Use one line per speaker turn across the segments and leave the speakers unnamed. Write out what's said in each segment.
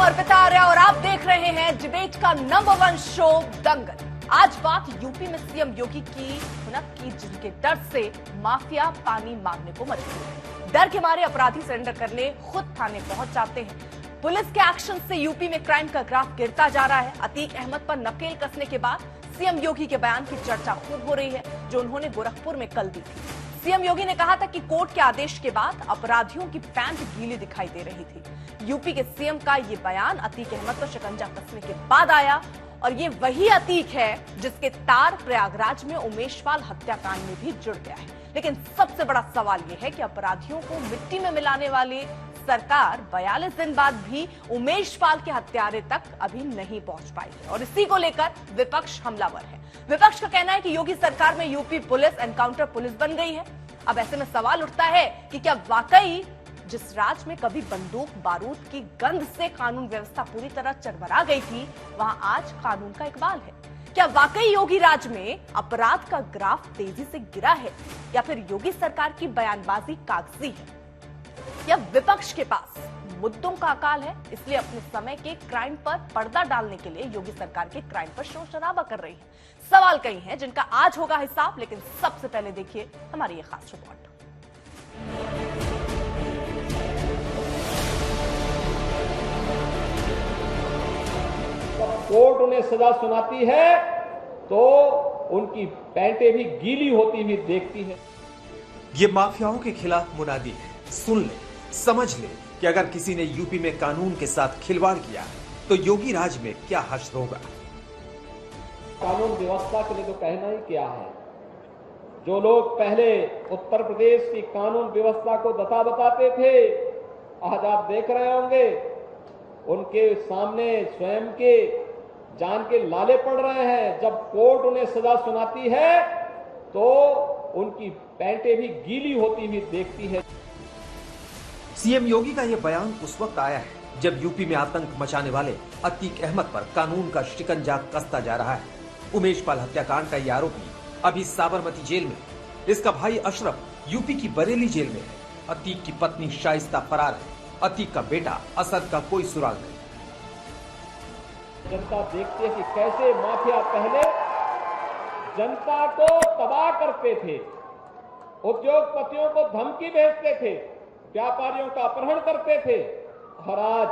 अर्पिता आर्या और आप देख रहे हैं डिबेट का नंबर 1 शो दंगल। आज बात यूपी में सीएम योगी की हुनक की, जिनके डर से माफिया पानी मांगने को मजबूर है। डर के मारे अपराधी सरेंडर करने खुद थाने पहुंच जाते हैं। पुलिस के एक्शन से यूपी में क्राइम का ग्राफ गिरता जा रहा है। अतीक अहमद पर नकेल कसने के बाद सीएम योगी के बयान की चर्चा खूब हो रही है, जो उन्होंने गोरखपुर में कल दी थी। सीएम योगी ने कहा था कि कोर्ट के आदेश के बाद अपराधियों की पैंट गीली दिखाई दे रही थी। यूपी के सीएम का ये बयान अतीक अहमद पर शिकंजा कसने के बाद आया और ये वही अतीक है जिसके तार प्रयागराज में उमेश पाल हत्याकांड में भी जुड़ गया है। लेकिन सबसे बड़ा सवाल यह है कि अपराधियों को मिट्टी में मिलाने वाली सरकार 42 दिन बाद भी उमेश पाल के हत्यारे तक अभी नहीं पहुंच पाई है और इसी को लेकर विपक्ष हमलावर है। विपक्ष का कहना है कि योगी सरकार में यूपी पुलिस एनकाउंटर पुलिस बन गई है। अब ऐसे में सवाल उठता है कि क्या वाकई जिस राज्य में कभी बंदूक बारूद की गंध से कानून व्यवस्था पूरी तरह चरमरा गई थी, वहां आज कानून का इकबाल है? क्या वाकई योगी राज में अपराध का ग्राफ तेजी से गिरा है या फिर योगी सरकार की बयानबाजी कागजी है? या विपक्ष के पास मुद्दों का अकाल है, इसलिए अपने समय के क्राइम पर पर्दा डालने के लिए योगी सरकार के क्राइम पर शोर शराबा कर रही है? सवाल कई हैं जिनका आज होगा हिसाब, लेकिन सबसे पहले देखिए हमारी ये खास रिपोर्ट।
कोर्ट उन्हें सजा सुनाती है तो उनकी पैंटें भी गीली होती हुई देखती है।
ये माफियाओं के खिलाफ मुनादी है। सुन ले, समझ ले कि अगर किसी ने यूपी में कानून के साथ खिलवाड़ किया तो योगी राज में क्या हश्र होगा।
कानून व्यवस्था के लिए तो कहना ही क्या है। जो लोग पहले उत्तर प्रदेश की कानून व्यवस्था को दता बताते थे, आज आप देख रहे होंगे उनके सामने स्वयं के जान के लाले पड़ रहे हैं। जब कोर्ट उन्हें सजा सुनाती है तो उनकी पैंटें भी गीली होती हुई देखती है।
सीएम योगी का यह बयान उस वक्त आया है जब यूपी में आतंक मचाने वाले अतीक अहमद पर कानून का शिकंजा कसता जा रहा है। उमेश पाल हत्याकांड का यह आरोपी अभी साबरमती जेल में, इसका भाई अशरफ यूपी की बरेली जेल में है। अतीक की पत्नी शाइस्ता फरार है। अतीक का बेटा असद का कोई सुराग नहीं।
जनता देखती है कि कैसे माफिया पहले जनता को तबाह करते थे, उद्योगपतियों को धमकी भेजते थे, व्यापारियों का अपहरण करते थे, और आज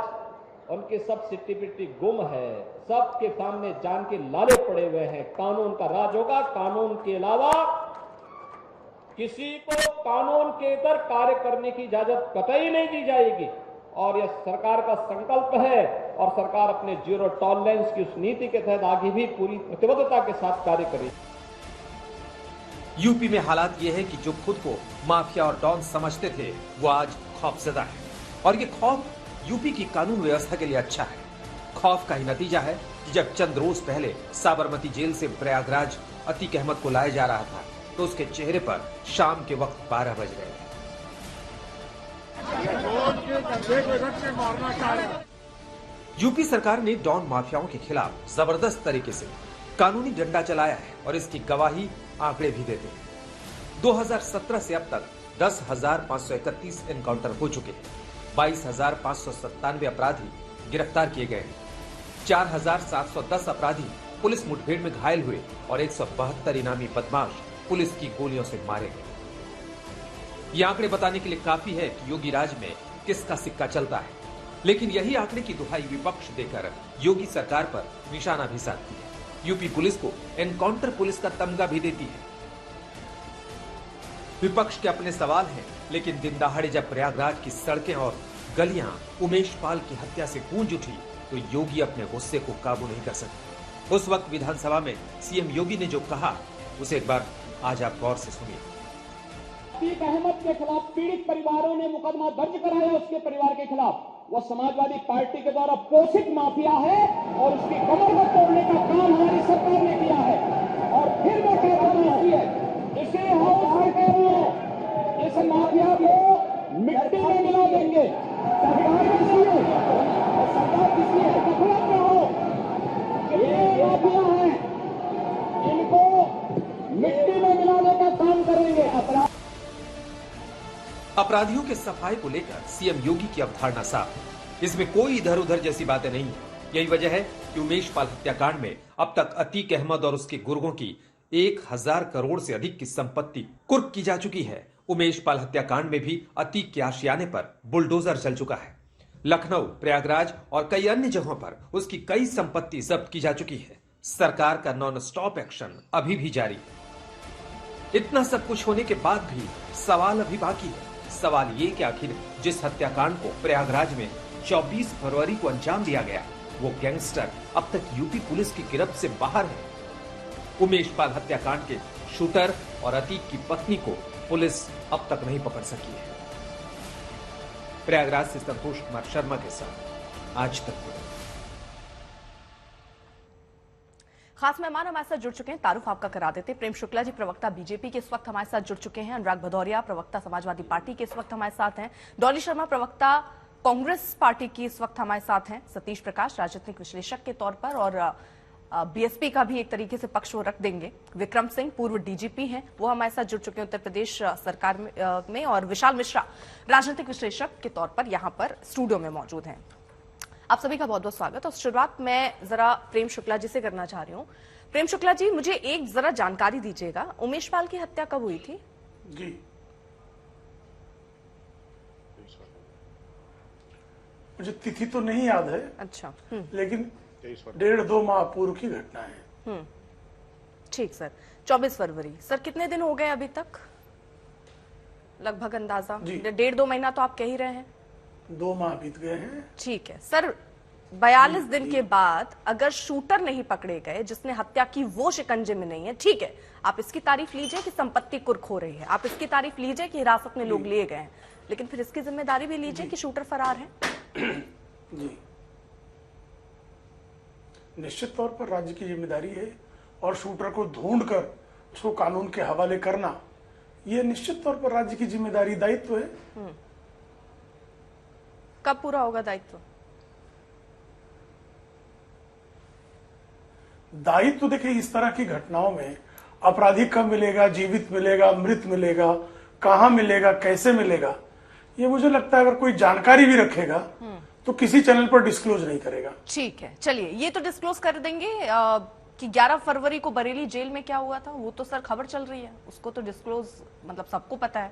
उनकी सब सिट्टी पिट्टी गुम है। सबके सामने जान के लाले पड़े हुए हैं। कानून का राज होगा। कानून के अलावा किसी को कानून के इतर कार्य करने की इजाजत कतई नहीं दी जाएगी और यह सरकार का संकल्प है और सरकार अपने जीरो टॉलरेंस की उस नीति के तहत आगे भी पूरी प्रतिबद्धता के साथ कार्य करेगी।
यूपी में हालात ये है कि जो खुद को माफिया और डॉन समझते थे वो आज खौफजदा है और ये खौफ यूपी की कानून व्यवस्था के लिए अच्छा है। खौफ का ही नतीजा है कि जब चंद रोज पहले साबरमती जेल से प्रयागराज अतीक अहमद को लाया जा रहा था तो उसके चेहरे पर शाम के वक्त 12 बज रहे थे। यूपी सरकार ने डॉन माफियाओं के खिलाफ जबरदस्त तरीके से कानूनी डंडा चलाया है और इसकी गवाही आंकड़े भी देते हैं। 2017 से अब तक 10,531 एनकाउंटर हो चुके हैं। 22,597 अपराधी गिरफ्तार किए गए हैं। 4,710 अपराधी पुलिस मुठभेड़ में घायल हुए और 172 इनामी बदमाश पुलिस की गोलियों से मारे गए। ये आंकड़े बताने के लिए काफी है कि योगी राज में किसका सिक्का चलता है, लेकिन यही आंकड़े की दुहाई विपक्ष देकर योगी सरकार पर निशाना भी साधती है। यूपी पुलिस को एनकाउंटर पुलिस का तमगा भी देती है। विपक्ष के अपने सवाल हैं, लेकिन दिन दहाड़े जब प्रयागराज की सड़कें और गलियां उमेश पाल की हत्या से गूंज उठी तो योगी अपने गुस्से को काबू नहीं कर सके। उस वक्त विधानसभा में सीएम योगी ने जो कहा उसे एक बार आज आप गौर से सुनिए।
अतीक अहमद के खिलाफ पीड़ित परिवारों ने मुकदमा दर्ज कराया। उसके परिवार के खिलाफ वो समाजवादी पार्टी के द्वारा पोषित माफिया है और उसकी कमर को तोड़ने का काम हमारी सरकार ने किया है। और फिर मैं कहता हूं इसे इस माफिया को मिट्टी में मिला देंगे। सरकार किसी है, सरकार किसी है, गफलत में हो, ये माफिया है, इनको मिट्टी में मिलाने का काम करेंगे।
अपराधियों के सफाई को लेकर सीएम योगी की अवधारणा साफ है। इसमें कोई इधर उधर जैसी बातें नहीं है। यही वजह है कि उमेश पाल हत्याकांड में अब तक अतीक अहमद और उसके गुर्गों की 1000 करोड़ से अधिक की संपत्ति कुर्क की जा चुकी है। उमेश पाल हत्याकांड में भी अतीक के आशियाने पर बुलडोजर चल चुका है। लखनऊ, प्रयागराज और कई अन्य जगहों पर उसकी कई संपत्ति जब्त की जा चुकी है। सरकार का नॉन स्टॉप एक्शन अभी भी जारी है। इतना सब कुछ होने के बाद भी सवाल अभी बाकी है। सवाल ये कि आखिर जिस हत्याकांड को प्रयागराज में 24 फरवरी को अंजाम दिया गया, वो गैंगस्टर अब तक यूपी पुलिस की गिरफ्त से बाहर है। उमेश पाल हत्याकांड के शूटर और अतीक की पत्नी को पुलिस अब तक नहीं पकड़ सकी है। प्रयागराज से संतोष कुमार शर्मा के साथ आज तक।
खास मेहमान हमारे साथ जुड़ चुके हैं। तारुफ आपका करा देते। प्रेम शुक्ला जी, प्रवक्ता बीजेपी के इस वक्त हमारे साथ जुड़ चुके हैं। अनुराग भदौरिया, प्रवक्ता समाजवादी पार्टी के इस वक्त हमारे साथ हैं। डॉली शर्मा, प्रवक्ता कांग्रेस पार्टी की इस वक्त हमारे साथ हैं। सतीश प्रकाश, राजनीतिक विश्लेषक के तौर पर और बीएसपी का भी एक तरीके से पक्ष वो रख देंगे। विक्रम सिंह, पूर्व डीजीपी हैं, वो हमारे साथ जुड़ चुके हैं उत्तर प्रदेश सरकार में। और विशाल मिश्रा, राजनीतिक विश्लेषक के तौर पर यहाँ पर स्टूडियो में मौजूद हैं। आप सभी का बहुत बहुत स्वागत। और शुरुआत मैं जरा प्रेम शुक्ला जी से करना चाह रही हूँ। प्रेम शुक्ला जी, मुझे एक जरा जानकारी दीजिएगा, उमेश पाल की हत्या कब हुई थी?
जी, मुझे तिथि तो नहीं याद है।
अच्छा।
लेकिन 1.5-2 माह पूर्व की घटना है।
ठीक सर, 24 फरवरी। सर कितने दिन हो गए अभी तक लगभग अंदाजा? 1.5-2 महीना तो आप कह ही रहे हैं।
2 माह बीत गए हैं।
ठीक है सर, 42 दिन के बाद अगर शूटर नहीं पकड़े गए जिसने हत्या की, वो शिकंजे में नहीं है, ठीक है, आप इसकी तारीफ लीजिए कि संपत्ति कुर्क हो रही है, आप इसकी तारीफ लीजिए कि हिरासत में लोग लिए गए हैं, लेकिन फिर इसकी जिम्मेदारी भी लीजिए कि शूटर फरार है।
जी, निश्चित तौर पर राज्य की जिम्मेदारी है और शूटर को ढूंढकर उसको कानून के हवाले करना, यह निश्चित तौर पर राज्य की जिम्मेदारी, दायित्व है।
कब पूरा होगा दायित्व?
दायित्व देखिए, इस तरह की घटनाओं में अपराधी कब मिलेगा, जीवित मिलेगा, मृत मिलेगा, कहां मिलेगा, कैसे मिलेगा, ये मुझे लगता है अगर कोई जानकारी भी रखेगा तो किसी चैनल पर डिस्क्लोज नहीं करेगा।
ठीक है, चलिए ये तो डिस्क्लोज कर देंगे कि 11 फरवरी को बरेली जेल में क्या हुआ था, वो तो सर खबर चल रही है, उसको तो डिस्क्लोज मतलब सबको पता है।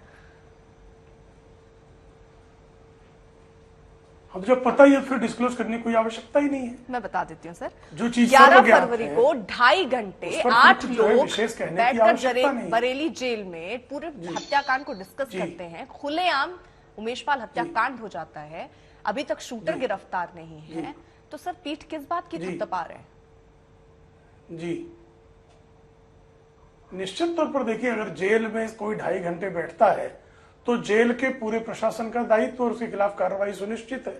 अब जब पता ही है फिर डिस्क्लोज करने की कोई आवश्यकता ही नहीं है।
मैं बता देती हूँ सर,
जो चीज
11 फरवरी को 2.5 घंटे 8 लोग
बैठकर
बरेली जेल में पूरे हत्याकांड को डिस्कस करते हैं। खुलेआम उमेश पाल हत्याकांड हो जाता है, अभी तक शूटर गिरफ्तार नहीं है, तो सर पीठ किस बात की थपथपा रहे हैं?
जी, निश्चित तौर पर देखिए, अगर जेल में कोई 2.5 घंटे बैठता है तो जेल के पूरे प्रशासन का दायित्व और उसके खिलाफ कार्रवाई सुनिश्चित है।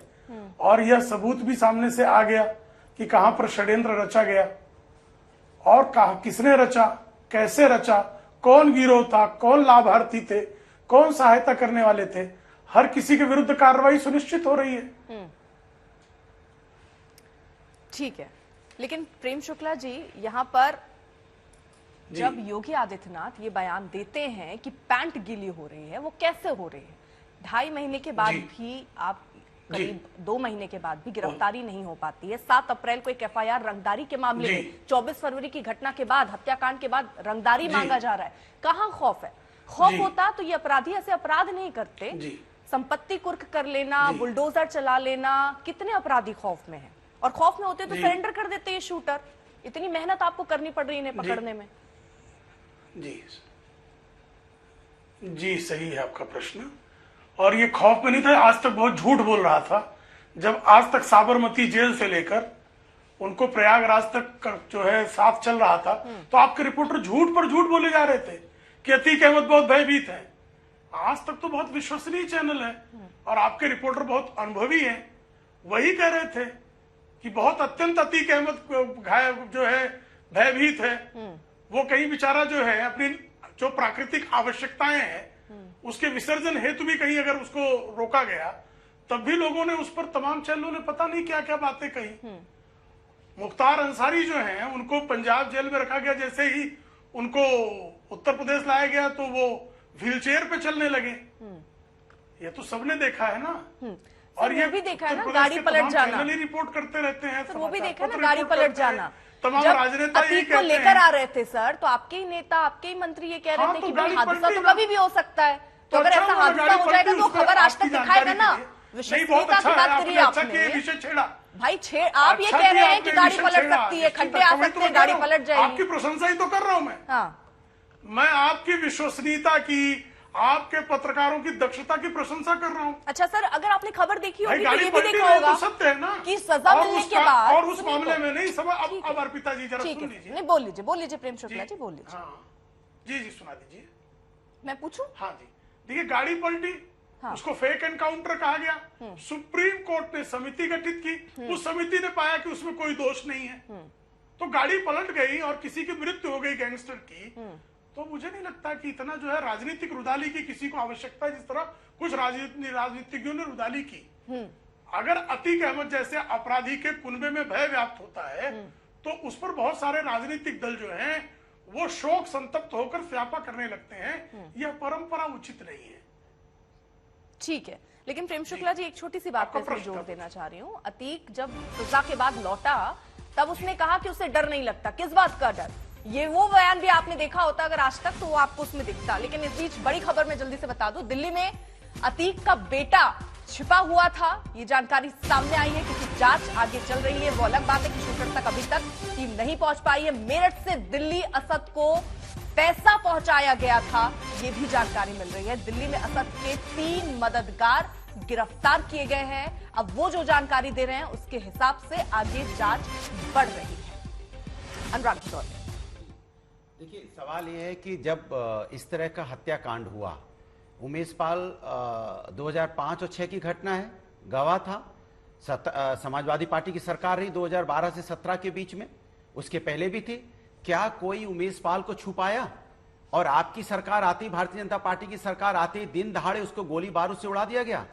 और यह सबूत भी सामने से आ गया कि कहां पर षड्यंत्र रचा गया और किसने रचा, कैसे रचा, कौन गिरोह था, कौन लाभार्थी थे, कौन सहायता करने वाले थे, हर किसी के विरुद्ध कार्रवाई सुनिश्चित हो रही है।
ठीक है, लेकिन प्रेम शुक्ला जी, यहाँ पर जब योगी आदित्यनाथ ये बयान देते हैं कि पैंट गीली हो रही है, वो कैसे हो रही है? 2.5 महीने के बाद भी आप करीब 2 महीने के बाद भी गिरफ्तारी नहीं हो पाती है। 7 अप्रैल को एक एफआईआर रंगदारी के मामले में, 24 फरवरी की घटना के बाद, हत्याकांड के बाद रंगदारी मांगा जा रहा है। कहां खौफ है? खौफ होता तो ये अपराधी ऐसे अपराध नहीं करते। संपत्ति कुर्क कर लेना, बुलडोजर चला लेना, कितने अपराधी खौफ में है, और खौफ में होते तो सरेंडर कर देते ये शूटर। इतनी मेहनत आपको करनी पड़ रही है इन्हें पकड़ने में।
जी, सही है आपका प्रश्न। और ये खौफ में नहीं था, आज तक बहुत झूठ बोल रहा था। जब आज तक साबरमती जेल से लेकर उनको प्रयागराज तक जो है साथ चल रहा था, तो आपके रिपोर्टर झूठ पर झूठ बोले जा रहे थे कि अतीक अहमद बहुत भयभीत है। आज तक तो बहुत विश्वसनीय चैनल है और आपके रिपोर्टर बहुत अनुभवी हैं, वही कह रहे थे कि बहुत अत्यंत अतीक अहमद जो है भयभीत है। वो कहीं बेचारा जो है अपनी जो प्राकृतिक आवश्यकताएं हैं उसके विसर्जन हेतु भी कहीं अगर उसको रोका गया, तब भी लोगों ने उस पर, तमाम चैनलों ने पता नहीं क्या क्या बातें कही। मुख्तार अंसारी जो हैं उनको पंजाब जेल में रखा गया, जैसे ही उनको उत्तर प्रदेश लाया गया तो वो व्हीलचेयर पे चलने लगे। ये तो सबने देखा है ना। और ये
भी देखा है ना,
उत्तर प्रदेश
गाड़ी
के
पलट
तमाम
जाना।
चैनल ही रिपोर्ट करते रहते हैं,
सर वो भी
समाचार
देखा ना,
पत्र
गाड़ी
रिपोर्ट
पलट
करते हैं,
जाना।
तमाम
जब
राजनेता यही
अतीक को
कहते
लेकर
हैं।
आ रहे थे सर, तो आपके ही नेता, आपके ही मंत्री ये कह रहे
हाँ,
थे
तो
कि भाई
गाड़ी
हादसा
पलटी
तो
ना।
कभी भी हो सकता है। तो अगर
अच्छा
ऐसा
हुआ
हादसा
गाड़ी
हो जाएगा
पलटी,
तो
उसका
खबर आज
आपकी
तक दिखाएगा
जानकारी
ना।
के लिए। नहीं, बहुत
विश्वसनीयता
अच्छा
की बात
है,
करिए
आपने अच्छा किया,
आपने।
विषय छेड़ा।
भाई आप ये
अच्छा
कह रहे
किया
हैं कि
आपने,
गाड़ी
विषय
पलट
छेड़ा।
सकती है,
इसी
खड्डे
तो
आ
वही तो
सकते हैं,
बता
गाड़ी
रहा हूं।
पलट जाएगी।
आपकी प्रशंसा ही तो कर रहा हूं मैं।
हाँ,
मैं आपकी विश्वसनीयता की, आपके पत्रकारों की दक्षता की प्रशंसा कर रहा हूं।
अच्छा सर, अगर आपने खबर देखी
भाई
होगी तो
गाड़ी
ये भी
पलटी
देखा
नहीं
होगा
तो सत्य है ना
कि सजा
और
मिलने के
उसका-
बाद,
और उस
सुनिए
मामले
तो।
में नहीं सब
ठीक
अब
है।
अर्पिता जी जरा
ठीक
सुन
है,
लीजिए।
नहीं बोल लीजिए प्रेम शुक्ला जी, बोल लीजिए।
हाँ जी सुना दीजिए।
मैं पूछूं?
हाँ जी, देखिए गाड़ी पलटी,
हाँ।
उसको फेक एनकाउंटर कहा गया। सुप्रीम कोर्ट ने समिति गठित की, उस समिति ने पाया कि उसमें कोई दोष नहीं है, तो गाड़ी पलट गई और किसी की मृत्यु हो गई गैंगस्टर की। तो मुझे नहीं लगता कि इतना जो है राजनीतिक रुदाली की किसी को आवश्यकता है, जिस तरह कुछ राजनीतिज्ञों ने रुदाली की। अगर अतीक अहमद जैसे अपराधी के कुनबे में भय व्याप्त होता है तो उस पर बहुत सारे राजनीतिक दल जो हैं वो शोक संतप्त होकर स्यापा करने लगते हैं। यह परंपरा उचित नहीं है।
ठीक है, लेकिन प्रेम शुक्ला जी एक छोटी सी बात
आपका
पे इसमें
प्रश्न
जोड़
था।
देना चाह रही हूँ। अतीक जब सजा के बाद लौटा तब उसने कहा कि उसे डर नहीं लगता। किस बात का डर? ये वो बयान भी आपने देखा होता अगर आज तक, तो वो आपको उसमें दिखता। लेकिन इस बीच बड़ी खबर में जल्दी से बता दूं, दिल्ली में अतीक का बेटा छिपा हुआ था, ये जानकारी सामने आई है। क्योंकि जांच आगे चल रही है, वो अलग बात है कि शूटर तक अभी तक टीम नहीं पहुंच पाई है। मेरठ से दिल्ली असद को पैसा पहुंचाया गया था, ये भी जानकारी मिल रही है। दिल्ली में असद के 3 मददगार गिरफ्तार किए गए हैं। अब वो जो जानकारी दे रहे हैं उसके हिसाब से आगे जांच बढ़ रही है। अनुराग जी,
देखिए, सवाल यह है कि जब इस तरह का हत्याकांड हुआ, उमेश पाल 2005 और 6 की घटना है, गवाह था। समाजवादी पार्टी की सरकार रही 2012 से 17 के बीच में, उसके पहले भी थी। क्या कोई उमेश पाल को छुपाया? और आपकी सरकार आती, भारतीय जनता पार्टी की सरकार आती, दिन दहाड़े उसको गोली बारूद से उड़ा दिया गया।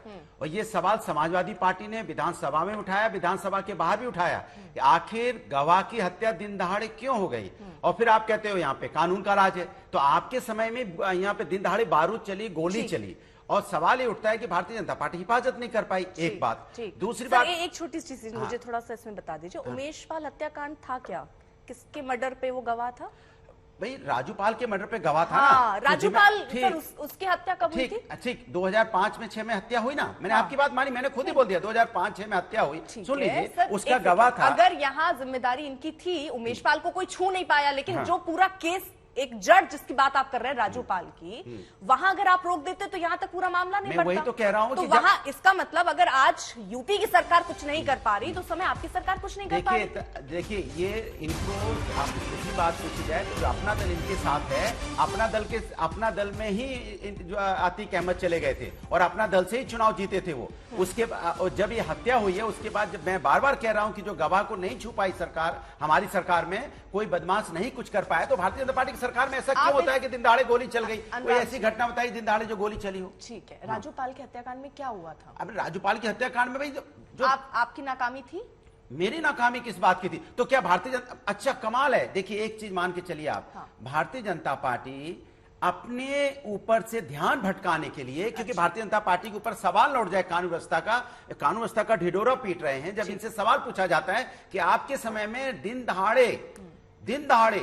और ये सवाल समाजवादी पार्टी ने विधानसभा में उठाया, विधानसभा के बाहर भी उठाया कि आखिर गवाह की हत्या दिन दहाड़े क्यों हो गई? और फिर आप कहते हो यहाँ पे कानून का राज है। तो आपके समय में यहाँ पे दिन दहाड़े बारूद चली, गोली चली, और सवाल ये उठता है कि भारतीय जनता पार्टी हिफाजत नहीं कर पाई। एक बात। दूसरी बात,
एक छोटी सी चीज मुझे थोड़ा सा इसमें बता दीजिए, उमेश पाल हत्याकांड था क्या? किसके मर्डर पे वो गवाह था?
भाई राजूपाल के मर्डर पे गवाह था
हाँ,
ना।
राजूपाल सर, उसकी हत्या कब हुई थी?
ठीक 2005 में 6 में हत्या हुई ना। मैंने आपकी बात मानी, मैंने खुद ही बोल दिया 2005-6 में हत्या हुई। सुन लीजिए, उसका गवाह था।
अगर यहाँ जिम्मेदारी इनकी थी, उमेश पाल को कोई छू नहीं पाया, लेकिन जो पूरा केस एक जज जिसकी बात आप कर रहे हैं राजूपाल की, वहां अगर आप रोक देते तो यहाँ तक पूरा मामला नहीं बढ़ता।
वही तो कह रहा हूं
तो
कि
वहां इसका मतलब अगर आज यूपी की सरकार कुछ नहीं कर पा रही तो समय आपकी सरकार कुछ नहीं कर पा रही।
देखिए ये इनको आप दूसरी बात पूछी जाए तो जो अपना दल इनके साथ है, अपना दल में ही जो अतीक अहमद चले गए थे और अपना दल से ही चुनाव जीते थे वो। उसके जब ये हत्या हुई है उसके बाद जब मैं बार बार कह रहा हूं कि जो गवाह को नहीं छू पाई सरकार, हमारी सरकार में कोई बदमाश नहीं कुछ कर पाया, तो भारतीय जनता पार्टी की सरकार में ऐसा क्यों होता है कि दिन दहाड़े गोली चल गई? कोई ऐसी घटना बताई दिन दहाड़े जो गोली चली हो?
ठीक है, राजूपाल के हत्याकांड में क्या हुआ था?
अब राजूपाल की हत्याकांड में भाई जो
आपकी नाकामी थी?
मेरी नाकामी किस बात की थी? तो क्या भारतीय जनता, अच्छा कमाल है, देखिए एक चीज मान के चलिए आप, भारतीय जनता पार्टी अपने ऊपर से ध्यान भटकाने के लिए, क्योंकि भारतीय जनता पार्टी के ऊपर सवाल लौट जाए कानून व्यवस्था का ढिढोरा पीट रहे हैं। जब इनसे सवाल पूछा जाता है कि आपके समय में दिन दहाड़े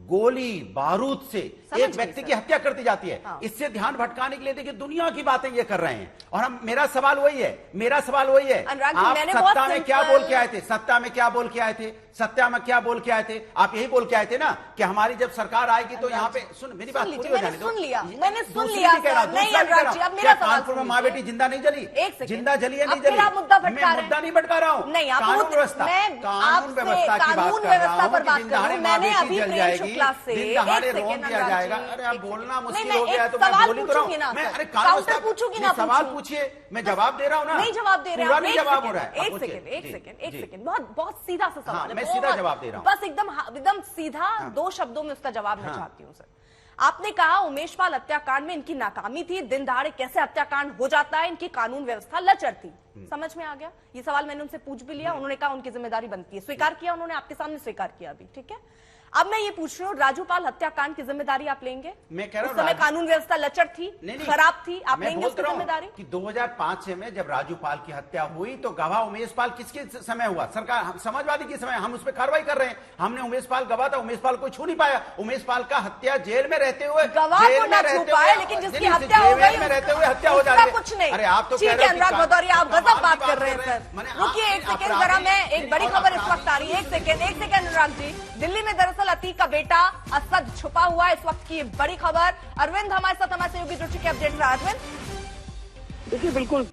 गोली बारूद से एक व्यक्ति की हत्या कर दी जाती है, इससे ध्यान भटकाने के लिए देखिए दुनिया की बातें ये कर रहे हैं। और हम मेरा सवाल वही है आप सत्ता में क्या बोल के आए थे? सत्ता में क्या बोल के आए थे? आप यही बोल के आए थे ना कि हमारी जब सरकार आएगी तो यहाँ पे मेरी बात पूरी हो जाने दो।
मैंने सुन लिया। नहीं अनुराग जी, अब मेरा सवाल
कानपुर में माँ बेटी जिंदा नहीं जली? जिंदा जली है, नहीं जली? मुद्दा नहीं भटका रहा हूँ।
नहीं,
कानून व्यवस्था की बात कर रहा हूँ कि दिन दहाड़े माँ बेटी जल जाएगी, दिन दहाड़े रोन किया जाएगा। अरे आप बोलना मुश्किल हो गया है तो मैं बोल ही तो रहा हूँ। मैं अरे कानून
पूछूंगी ना,
सवाल पूछिए, मैं जवाब दे रहा हूँ ना।
नहीं जवाब दे रहे
पूरा नहीं जवाब हो रहा है।
एक सेकंड, बहुत सीधा सा सवाल है,
मैं सीधा जवाब दे रहा हूँ।
बस एकदम सीधा 2 शब्दों में उसका जवाब मैं चाहती हूँ सर। आपने कहा उमेश पाल हत्याकांड में इनकी नाकामी थी, दिन दहाड़े कैसे हत्याकांड हो जाता है, इनकी कानून व्यवस्था लचर थी। समझ में आ गया? ये सवाल मैंने उनसे पूछ भी लिया, उन्होंने कहा उनकी जिम्मेदारी बनती है, स्वीकार किया उन्होंने, आपके सामने स्वीकार किया अभी। ठीक है, अब मैं ये पूछ रही हूँ, राजूपाल हत्याकांड की जिम्मेदारी आप लेंगे?
मैं कह रहा
उस
हूँ
समय कानून व्यवस्था लचर थी, खराब थी, आप
मैं
लेंगे उसकी
बोलता हूँ
जिम्मेदारी?
कि 2005 में जब राजूपाल की हत्या हुई तो गवाह उमेश पाल किसके समय हुआ? सरकार समाजवादी के समय। हम उस पर कार्रवाई कर रहे हैं। हमने उमेश पाल गवाह था, उमेश पाल को छू नहीं पाया। उमेश पाल का हत्या जेल में रहते हुए,
गवाह को ना छू पाए, लेकिन जिसकी हत्या हो गई
में रहते हुए हत्या हो जा रही है।
कुछ नहीं।
अरे आप तो
ठीक है अनुराग भदौरिया, आप गजब बात कर रहे हैं सर। रुकिए एक सेकेंड जरा, मैं एक बड़ी खबर इस वक्त आ रही है। एक सेकेंड अनुराग जी, दिल्ली में दरअसल अतीक का बेटा असद छुपा हुआ है, इस वक्त की बड़ी खबर। अरविंद हमारे साथ, हमारे सहयोगी जुड़ चुके अपडेट रहा। अरविंद,
देखिए बिल्कुल,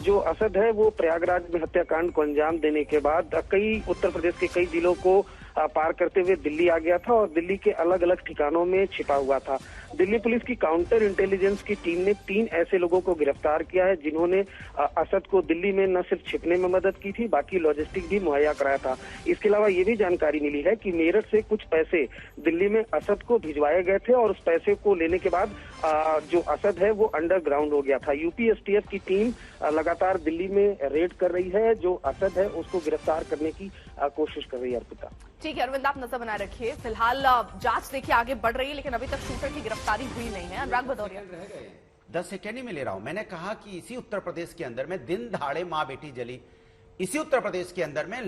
जो असद है वो प्रयागराज में हत्याकांड को अंजाम देने के बाद कई उत्तर प्रदेश के कई जिलों को पार करते हुए दिल्ली आ गया था और दिल्ली के अलग अलग ठिकानों में छिपा हुआ था। दिल्ली पुलिस की काउंटर इंटेलिजेंस की टीम ने 3 ऐसे लोगों को गिरफ्तार किया है जिन्होंने असद को दिल्ली में न सिर्फ छिपने में मदद की थी, बाकी लॉजिस्टिक भी मुहैया कराया था। इसके अलावा ये भी जानकारी मिली है कि मेरठ से कुछ पैसे दिल्ली में असद को भिजवाए गए थे और उस पैसे को लेने के बाद जो असद है वो अंडरग्राउंड हो गया था। यूपी एसटीएफ की टीम लगातार दिल्ली में रेड कर रही है, जो असद है उसको गिरफ्तार करने की कोशिश कर रही है। अर्पिता,
ठीक है अरविंद, आप नजर बनाए रखिए। फिलहाल जांच देखिए आगे बढ़ रही है, लेकिन अभी तक शूटर की गिरफ्तारी हुई नहीं है। अनुराग भदौरिया,
10 सेकेंड ही में ले रहा हूं। मैंने कहा कि इसी उत्तर प्रदेश के अंदर में दिन दहाड़े मां बेटी जली। इसी उत्तर प्रदेश के अंदर में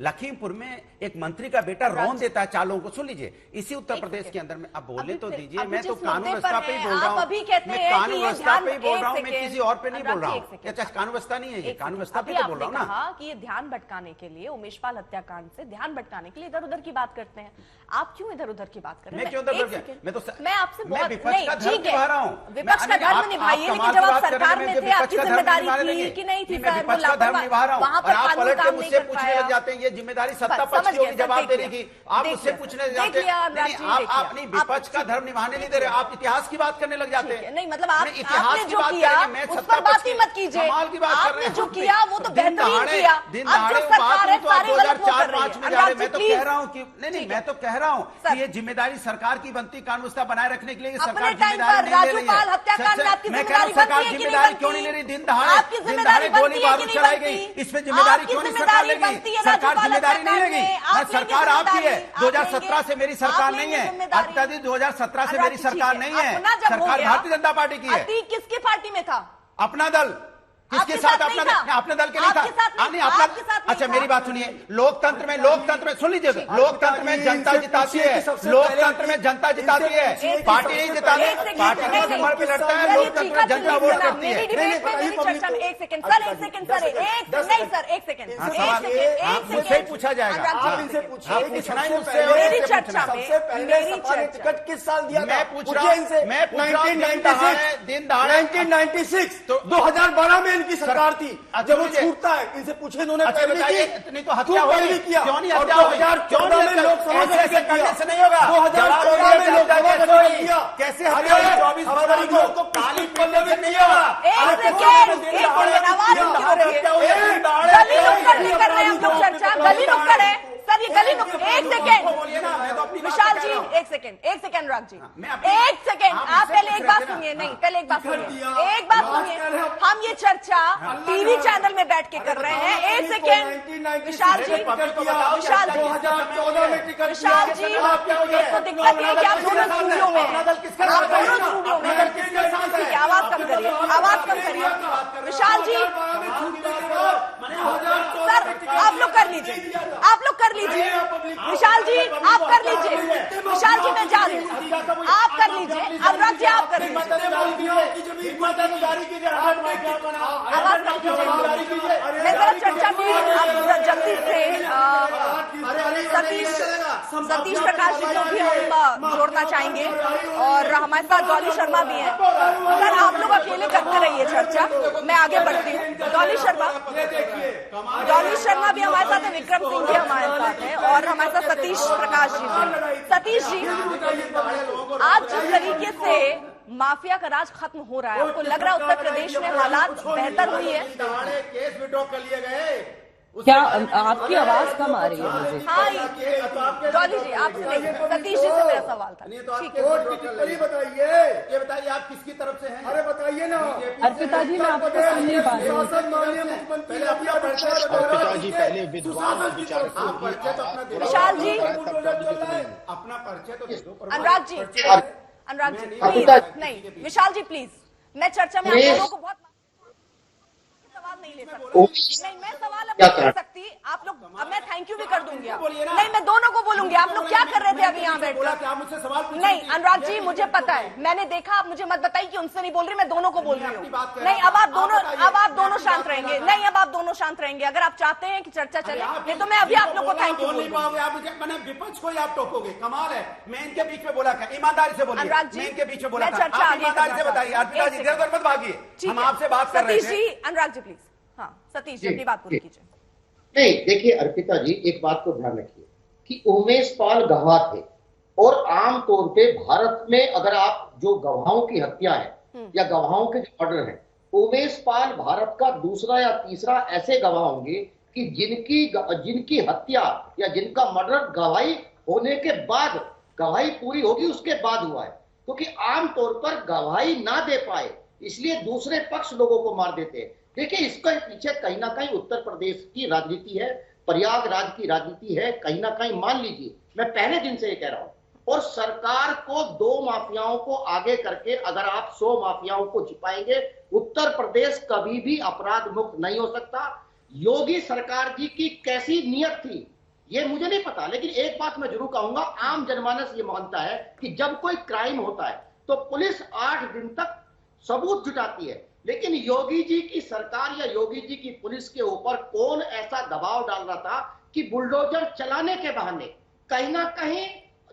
लखीमपुर में एक मंत्री का बेटा रौन देता है चालों को। सुन लीजिए, इसी उत्तर प्रदेश के अंदर में, अब बोलने तो दीजिए, मैं तो कानून व्यवस्था पे ही बोल रहा हूँ। मैं कानून व्यवस्था पे ही बोल रहा हूँ, मैं किसी और पे नहीं बोल रहा हूँ। अच्छा, कानून व्यवस्था नहीं है ये, कानून व्यवस्था पे तो बोल रहा हूँ ना
कि ये ध्यान भटकाने के लिए, उमेश पाल हत्याकांड से ध्यान भटकाने के लिए इधर उधर की बात करते हैं। आप क्यों इधर उधर की बात कर रहे हैं?
मैं क्यों उधर?
मैं आपसे बहुत
विपक्ष का धर्म निभा रहा हूँ।
विपक्ष का धर्म निभाइए, लेकिन जब आप सरकार में थे आपकी जिम्मेदारी थी कि नहीं थी?
मैं विपक्ष का धर्म निभा रहा हूँ और आप पलट के मुझसे पूछने लग जाते हैं ये जिम्मेदारी सत्ता पक्ष की होगी जवाब देने की। आप मुझसे पूछने लग जाते हैं, आप अपनी विपक्ष का धर्म निभाने नहीं दे रहे, आप इतिहास की बात करने लग जाते हैं।
नहीं मतलब आपने जो किया उस पर बात ही मत कीजिए। आपने जो किया वो तो बेहतरीन किया।
दिन दहाड़े बात है, 2004-5 में जा रहे। मैं तो कह रहा हूँ कि नहीं, मैं तो कह रहा हूँ कि ये जिम्मेदारी सरकार की बनती, कानून व्यवस्था बनाए रखने के लिए सरकार जिम्मेदारी नहीं ले रही है। मैं कह रहा हूँ सरकार जिम्मेदारी क्यों नहीं ले रही? दिन दहाड़े गोली बारूद चलाई गई, इसमें जिम्मेदारी क्यों नहीं सरकार लेगी? सरकार जिम्मेदारी नहीं लेगी। सरकार आपकी है, 2017 से मेरी सरकार नहीं है। अर्थात 2017 से मेरी सरकार नहीं है, सरकार भारतीय जनता पार्टी की है।
किसकी पार्टी में था?
अपना दल किसके साथ? अपने दल के नहीं था। नहीं अपना। अच्छा मेरी बात सुनिए, लोकतंत्र में सुन लीजिए, लोकतंत्र में जनता जिताती है, लोकतंत्र में जनता जिताती है, पार्टी नहीं जिताती। पार्टी का नंबर पे लड़ता है, लोकतंत्र में जनता वोट करती है।
एक सेकंड
आप मुझसे ही पूछा जाएगा, आप इनसे पूछिए, पूछना ही मुझसे।
मेरी चर्चा में
टिकट किस साल दिया?
मैं पूछ रहा हूँ, दिन दहाड़े
1996 तो 2012 में इनकी सरकार थी जब वो छूटता है। इनसे पूछे इन्होंने पहले
नहीं तो हत्या होगी क्यों नहीं? हत्या
2014 में लोकसभा
से नहीं होगा।
2014 में लोकसभा किया
कैसे हत्या 24 फरवरी को तो काली पल्ले में नहीं होगा।
गली नुक्कड़ है सर, ये गली नुक्कड़। एक सेकेंड विशाल जी, एक सेकेंड अनुराग जी, एक सेकेंड। आप पहले एक बात सुनिए, नहीं पहले एक बात सुनिए, एक बात सुनिए। हम ये चर्चा टीवी चैनल में बैठ के कर रहे हैं। एक सेकेंड विशाल जी, विशाल जी, एक तो दिक्कत है कि आप दोनों स्टूडियो में हैं, आप दोनों स्टूडियो में हैं। आवाज कम करिए, आवाज कम करिए। विशाल जी सर, आप लोग कर लीजिए, आप लोग कर लीजिए। विशाल जी आप कर लीजिए, विशाल जी मैं जा रही हूँ, आप कर लीजिए। अनुराग जी आप कर लीजिए, आवाज कम कीजिए। मैं जरा चर्चा में आप जल्दी से सतीश प्रकाश जी को भी हम जोड़ना चाहेंगे और हमारे साथ डॉली शर्मा भी हैं। सर आप लोग अकेले करते रहिए चर्चा, मैं आगे बढ़ती हूँ। डॉली शर्मा भी हमारे साथ है, विक्रम सिंह भी हमारे साथ है और हमारे साथ सतीश प्रकाश जी भी। सतीश जी, आज जिस तरीके से माफिया का राज खत्म हो रहा है, आपको लग रहा है उत्तर प्रदेश में हालात बेहतर हुई है?
केस विड्रॉ कर लिए गए।
क्या आपकी आवाज कम आ रही है मुझे?
हाँ डॉली जी आप सतीश जी से मेरा सवाल था।
नहीं तो आप कोर्ट की टिप्पणी बताइए, ये बताइए आप किसकी तरफ से हैं? अरे बताइए।
बताइए ना।
अर्पिता जी, मैं आपको सुन नहीं पा रही हूँ।
शासन माननीय मुख्यमंत्री
अर्पिता जी पहले विद्वान और विचारक
विशाल जी,
अपना परिचय तो दे दो।
अनुराग जी, प्लीज नहीं, विशाल जी प्लीज, मैं चर्चा में आप दोनों को बहुत सवाल नहीं ले सकती। नहीं, मैं सवाल अब नहीं ले सकती। आप लोग, अब मैं थैंक यू भी कर दूंगी। नहीं, मैं दोनों को बोलूंगी। आप लोग क्या कर रहे थे अभी यहाँ बैठकर? नहीं अनुराग जी, मुझे पता है, मैंने देखा। आप मुझे मत बताइए कि उनसे नहीं बोल रही, मैं दोनों को बोल रही हूँ। नहीं, अब आप दोनों शांत रहेंगे। नहीं, अब आप दोनों शांत रहेंगे। अगर आप चाहते हैं कि चर्चा चले, नहीं तो मैं अभी आप लोग को थैंक यू बोल पाओगे।
आप मैंने विपक्ष को आप टोकोगे, कमाल है। मैं इनके बीच में बोला कर, ईमानदारी से बोलिए।
अनुराग जी,
मैं इनके बीच में बोला कर,
चर्चा
आप ईमानदारी से बताइए। अर्पिता जी इधर मत भागिए, हम आपसे बात कर रहे थे।
सतीश जी, अनुराग जी प्लीज। हाँ सतीश जी, अपनी बात पूरी कीजिए।
नहीं, देखिए अर्पिता जी, एक बात को ध्यान रखिए कि उमेश पाल गवाह थे, और आमतौर पे भारत में अगर आप जो गवाहों की हत्या है या गवाहों के जो मर्डर है, उमेश पाल भारत का दूसरा या तीसरा ऐसे गवाह होंगे कि जिनकी हत्या या जिनका मर्डर गवाही होने के बाद, गवाही पूरी होगी उसके बाद हुआ है। क्योंकि आमतौर पर गवाही ना दे पाए इसलिए दूसरे पक्ष लोगों को मार देते हैं। देखिए, इसके पीछे कहीं ना कहीं उत्तर प्रदेश की राजनीति है, प्रयागराज की राजनीति है, कहीं ना कहीं मान लीजिए, मैं पहले दिन से ये कह रहा हूं। और सरकार को 2 माफियाओं को आगे करके अगर आप 100 माफियाओं को छिपाएंगे, उत्तर प्रदेश कभी भी अपराध मुक्त नहीं हो सकता। योगी सरकार जी की कैसी नियत थी ये मुझे नहीं पता, लेकिन एक बात मैं जरूर कहूंगा, आम जनमानस ये मानता है कि जब कोई क्राइम होता है तो पुलिस 8 दिन तक सबूत जुटाती है। लेकिन योगी जी की सरकार या योगी जी की पुलिस के ऊपर कौन ऐसा दबाव डाल रहा था कि बुलडोजर चलाने के बहाने कहीं ना कहीं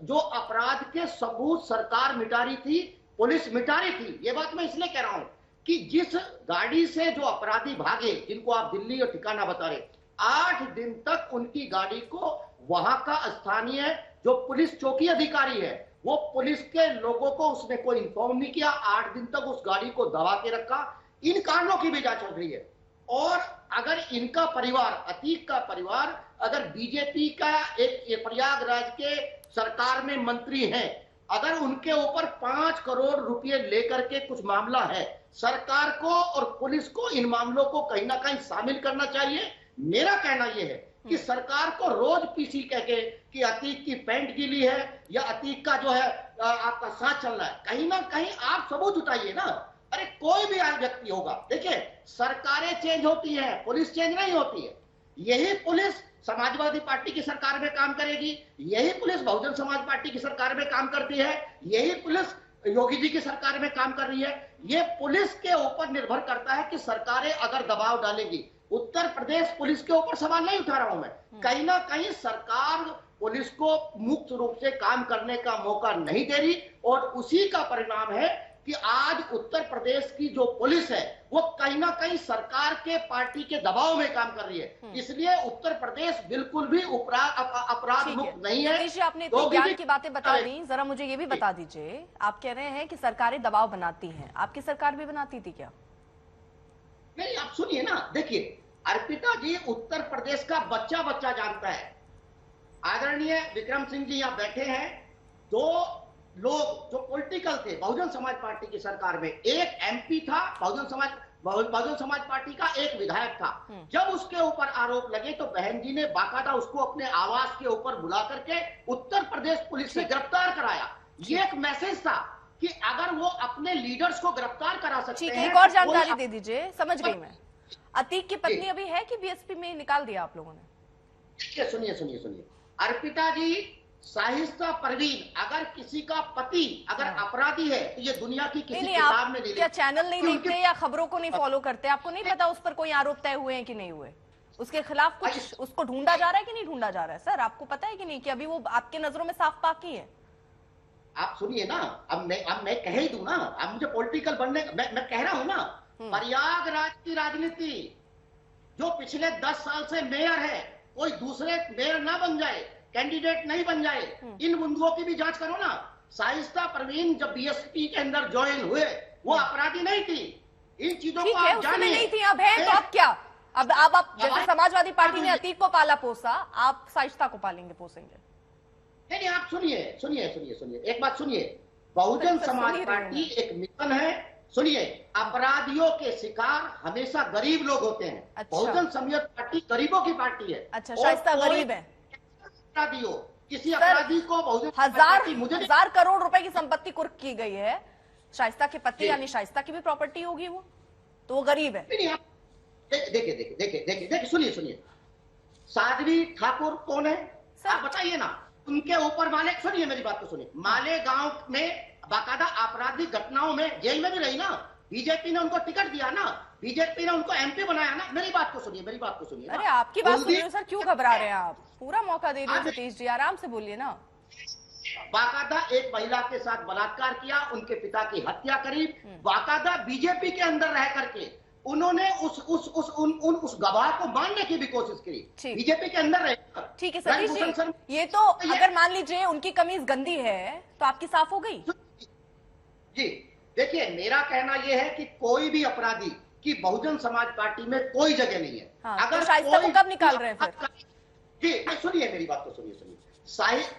जो अपराध के सबूत सरकार मिटा रही थी, पुलिस मिटा रही थी। ये बात मैं इसलिए कह रहा हूं कि जिस गाड़ी से जो अपराधी भागे, जिनको आप दिल्ली और ठिकाना बता रहे, 8 दिन तक उनकी गाड़ी को वहां का स्थानीय जो पुलिस चौकी अधिकारी है, वो पुलिस के लोगों को उसने कोई इन्फॉर्म नहीं किया। 8 दिन तक उस गाड़ी को दबा के रखा। इन कांडों की भी जांच चल रही है। और अगर इनका परिवार, अतीक का परिवार, अगर बीजेपी का एक प्रयागराज के सरकार में मंत्री है, अगर उनके ऊपर 5 करोड़ रुपए लेकर के कुछ मामला है, सरकार को और पुलिस को इन मामलों को कहीं ना कहीं शामिल करना चाहिए। मेरा कहना यह है कि सरकार को रोज पीसी कह के कि अतीक की पैंट गीली है या अतीक का जो है आपका साथ चल रहा है, कहीं ना कहीं आप सबूत जुटाइए ना। अरे कोई भी व्यक्ति होगा, देखिए सरकारें चेंज होती है, पुलिस चेंज नहीं होती है। यही पुलिस समाजवादी पार्टी की सरकार में काम करेगी, यही पुलिस बहुजन समाज पार्टी की सरकार में काम करती है, यही पुलिस योगी जी की सरकार में काम कर रही है। ये पुलिस के ऊपर निर्भर करता है कि सरकारें अगर दबाव डालेगी। उत्तर प्रदेश पुलिस के ऊपर सवाल नहीं उठा रहा हूं मैं, कहीं ना कहीं सरकार पुलिस को मुक्त रूप से काम करने का मौका नहीं दे रही, और उसी का परिणाम है कि आज उत्तर प्रदेश की जो पुलिस है वो कहीं ना कहीं सरकार के पार्टी के दबाव में काम कर रही है। इसलिए उत्तर प्रदेश बिल्कुल भी अपराध मुक्त नहीं है।
आपने इतनी ज्ञान की बातें बता दी, जरा मुझे ये भी बता दीजिए, आप कह रहे हैं कि सरकारें दबाव बनाती हैं, आपकी सरकार भी बनाती थी क्या?
नहीं, आप सुनिए ना, देखिए अर्पिता जी, उत्तर प्रदेश का बच्चा बच्चा जानता है। आदरणीय विक्रम सिंह जी यहाँ बैठे हैं, 2 लोग जो पॉलिटिकल थे बहुजन समाज पार्टी की सरकार में, एक एमपी था बहुजन समाज पार्टी का, एक विधायक था। जब उसके ऊपर आरोप लगे तो बहन जी ने बाकायदा उसको अपने आवास के ऊपर बुला करके उत्तर प्रदेश पुलिस ने गिरफ्तार कराया। ये एक मैसेज था कि अगर वो अपने लीडर्स को गिरफ्तार करा सकते हैं।
एक और जानकारी दे दीजिए, समझ गई मैं। अतीक की पत्नी अभी है कि बीएसपी में निकाल दिया आप लोगों ने?
सुनिए अर्पिता जी, शाहिस्ता परवीन अगर किसी का पति अगर अपराधी है तो ये दुनिया की किसी किताब में नहीं।
क्या चैनल नहीं देखते या खबरों को नहीं फॉलो करते? आपको नहीं पता उस पर कोई आरोप तय हुए हैं कि नहीं हुए? उसके खिलाफ कुछ उसको ढूंढा जा रहा है कि नहीं ढूंढा जा रहा है? सर आपको पता है कि नहीं कि अभी वो आपके नजरों में साफ पाकी है?
आप सुनिए ना, अब मैं कह ही दूं ना, अब मुझे पॉलिटिकल बनने, मैं कह रहा हूं ना, प्रयागराज की राजनीति जो पिछले 10 साल से मेयर है, कोई दूसरे मेयर ना बन जाए, कैंडिडेट नहीं बन जाए, इन बिंदुओं की भी जांच करो ना। शाइस्ता परवीन जब बीएसपी के अंदर ज्वाइन हुए वो अपराधी नहीं थी। इन चीजों को आप जानिए।
नहीं थी, अब है तो अब क्या? अब आप जैसे समाजवादी पार्टी ने अतीक को पाला पोसा, आप शाइस्ता को पालेंगे पोसेंगे?
नहीं, आप सुनिए, एक बात सुनिए, बहुजन समाज पार्टी एक मिशन है, सुनिए, अपराधियों के शिकार हमेशा गरीब लोग होते हैं।
अच्छा।
बहुजन समाज पार्टी गरीबों की पार्टी है।
अच्छा, शाइस्ता
और
गरीब है।
अपराधी हो, किसी अपराधी को बहुजन समाज पार्टी मुझे नहीं-
1000 करोड़ रुपए की संपत्ति कुर्क की गई है। शाइस्ता के पति
जी।
यानी शाइस्ता की भी प्रॉपर्टी होगी वो, तो वो गरीब है।
नहीं, आप देखिए, सुनिए, साध्वी ठाकुर कौन है आप बताइए ना। उनके ऊपर सुनिए मेरी बात को सुनिए, मालेगांव में बाकायदा आपराधिक घटनाओं में जेल में भी रही ना, बीजेपी ने उनको टिकट दिया ना, बीजेपी ने उनको एमपी बनाया ना। मेरी बात को सुनिए।
अरे आपकी बात सुन रहे हो सर, क्यों घबरा रहे हैं आप? पूरा मौका दे रहे हैं सतीश जी, आराम से बोलिए ना।
बाकायदा एक महिला के साथ बलात्कार किया, उनके पिता की हत्या करी, बाकायदा बीजेपी के अंदर रह करके उन्होंने उस गवाह को मारने की भी कोशिश की, बीजेपी के अंदर रहे।
ठीक है सतीश जी, ये तो अगर मान लीजिए उनकी कमीज गंदी है तो आपकी साफ हो गई।
जी देखिए, मेरा कहना यह है कि कोई भी अपराधी की बहुजन समाज पार्टी में कोई जगह नहीं है।
हाँ,
अगर
तो शाइस्ता को कब निकाल रहे हैं फिर?
जी सुनिए मेरी बात को सुनिए।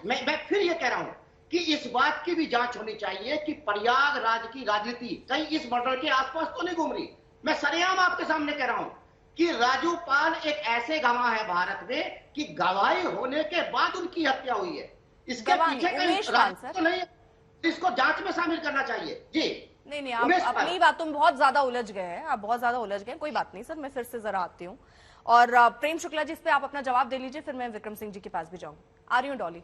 मैं फिर ये कह रहा हूं कि इस बात की भी जांच होनी चाहिए कि प्रयागराज की राजनीति कहीं इस मर्डर के आसपास तो नहीं घूम रही। मैं सरेआम आपके सामने कह रहा हूं कि राजू पाल एक ऐसे गवाह है भारत में कि गवाही होने के बाद उनकी हत्या हुई है। इसके पीछे कहीं तो नहीं, इसको जांच में शामिल करना चाहिए। जी
नहीं, आप अपनी बातों में बहुत ज्यादा उलझ गए हैं, आप बहुत ज्यादा उलझ गए। कोई बात नहीं सर, मैं फिर से जरा आती हूँ। और प्रेम शुक्ला जी, इस पे आप अपना जवाब दे लीजिए, फिर मैं विक्रम सिंह जी के पास भी जाऊंगी। आ रही हूँ डॉली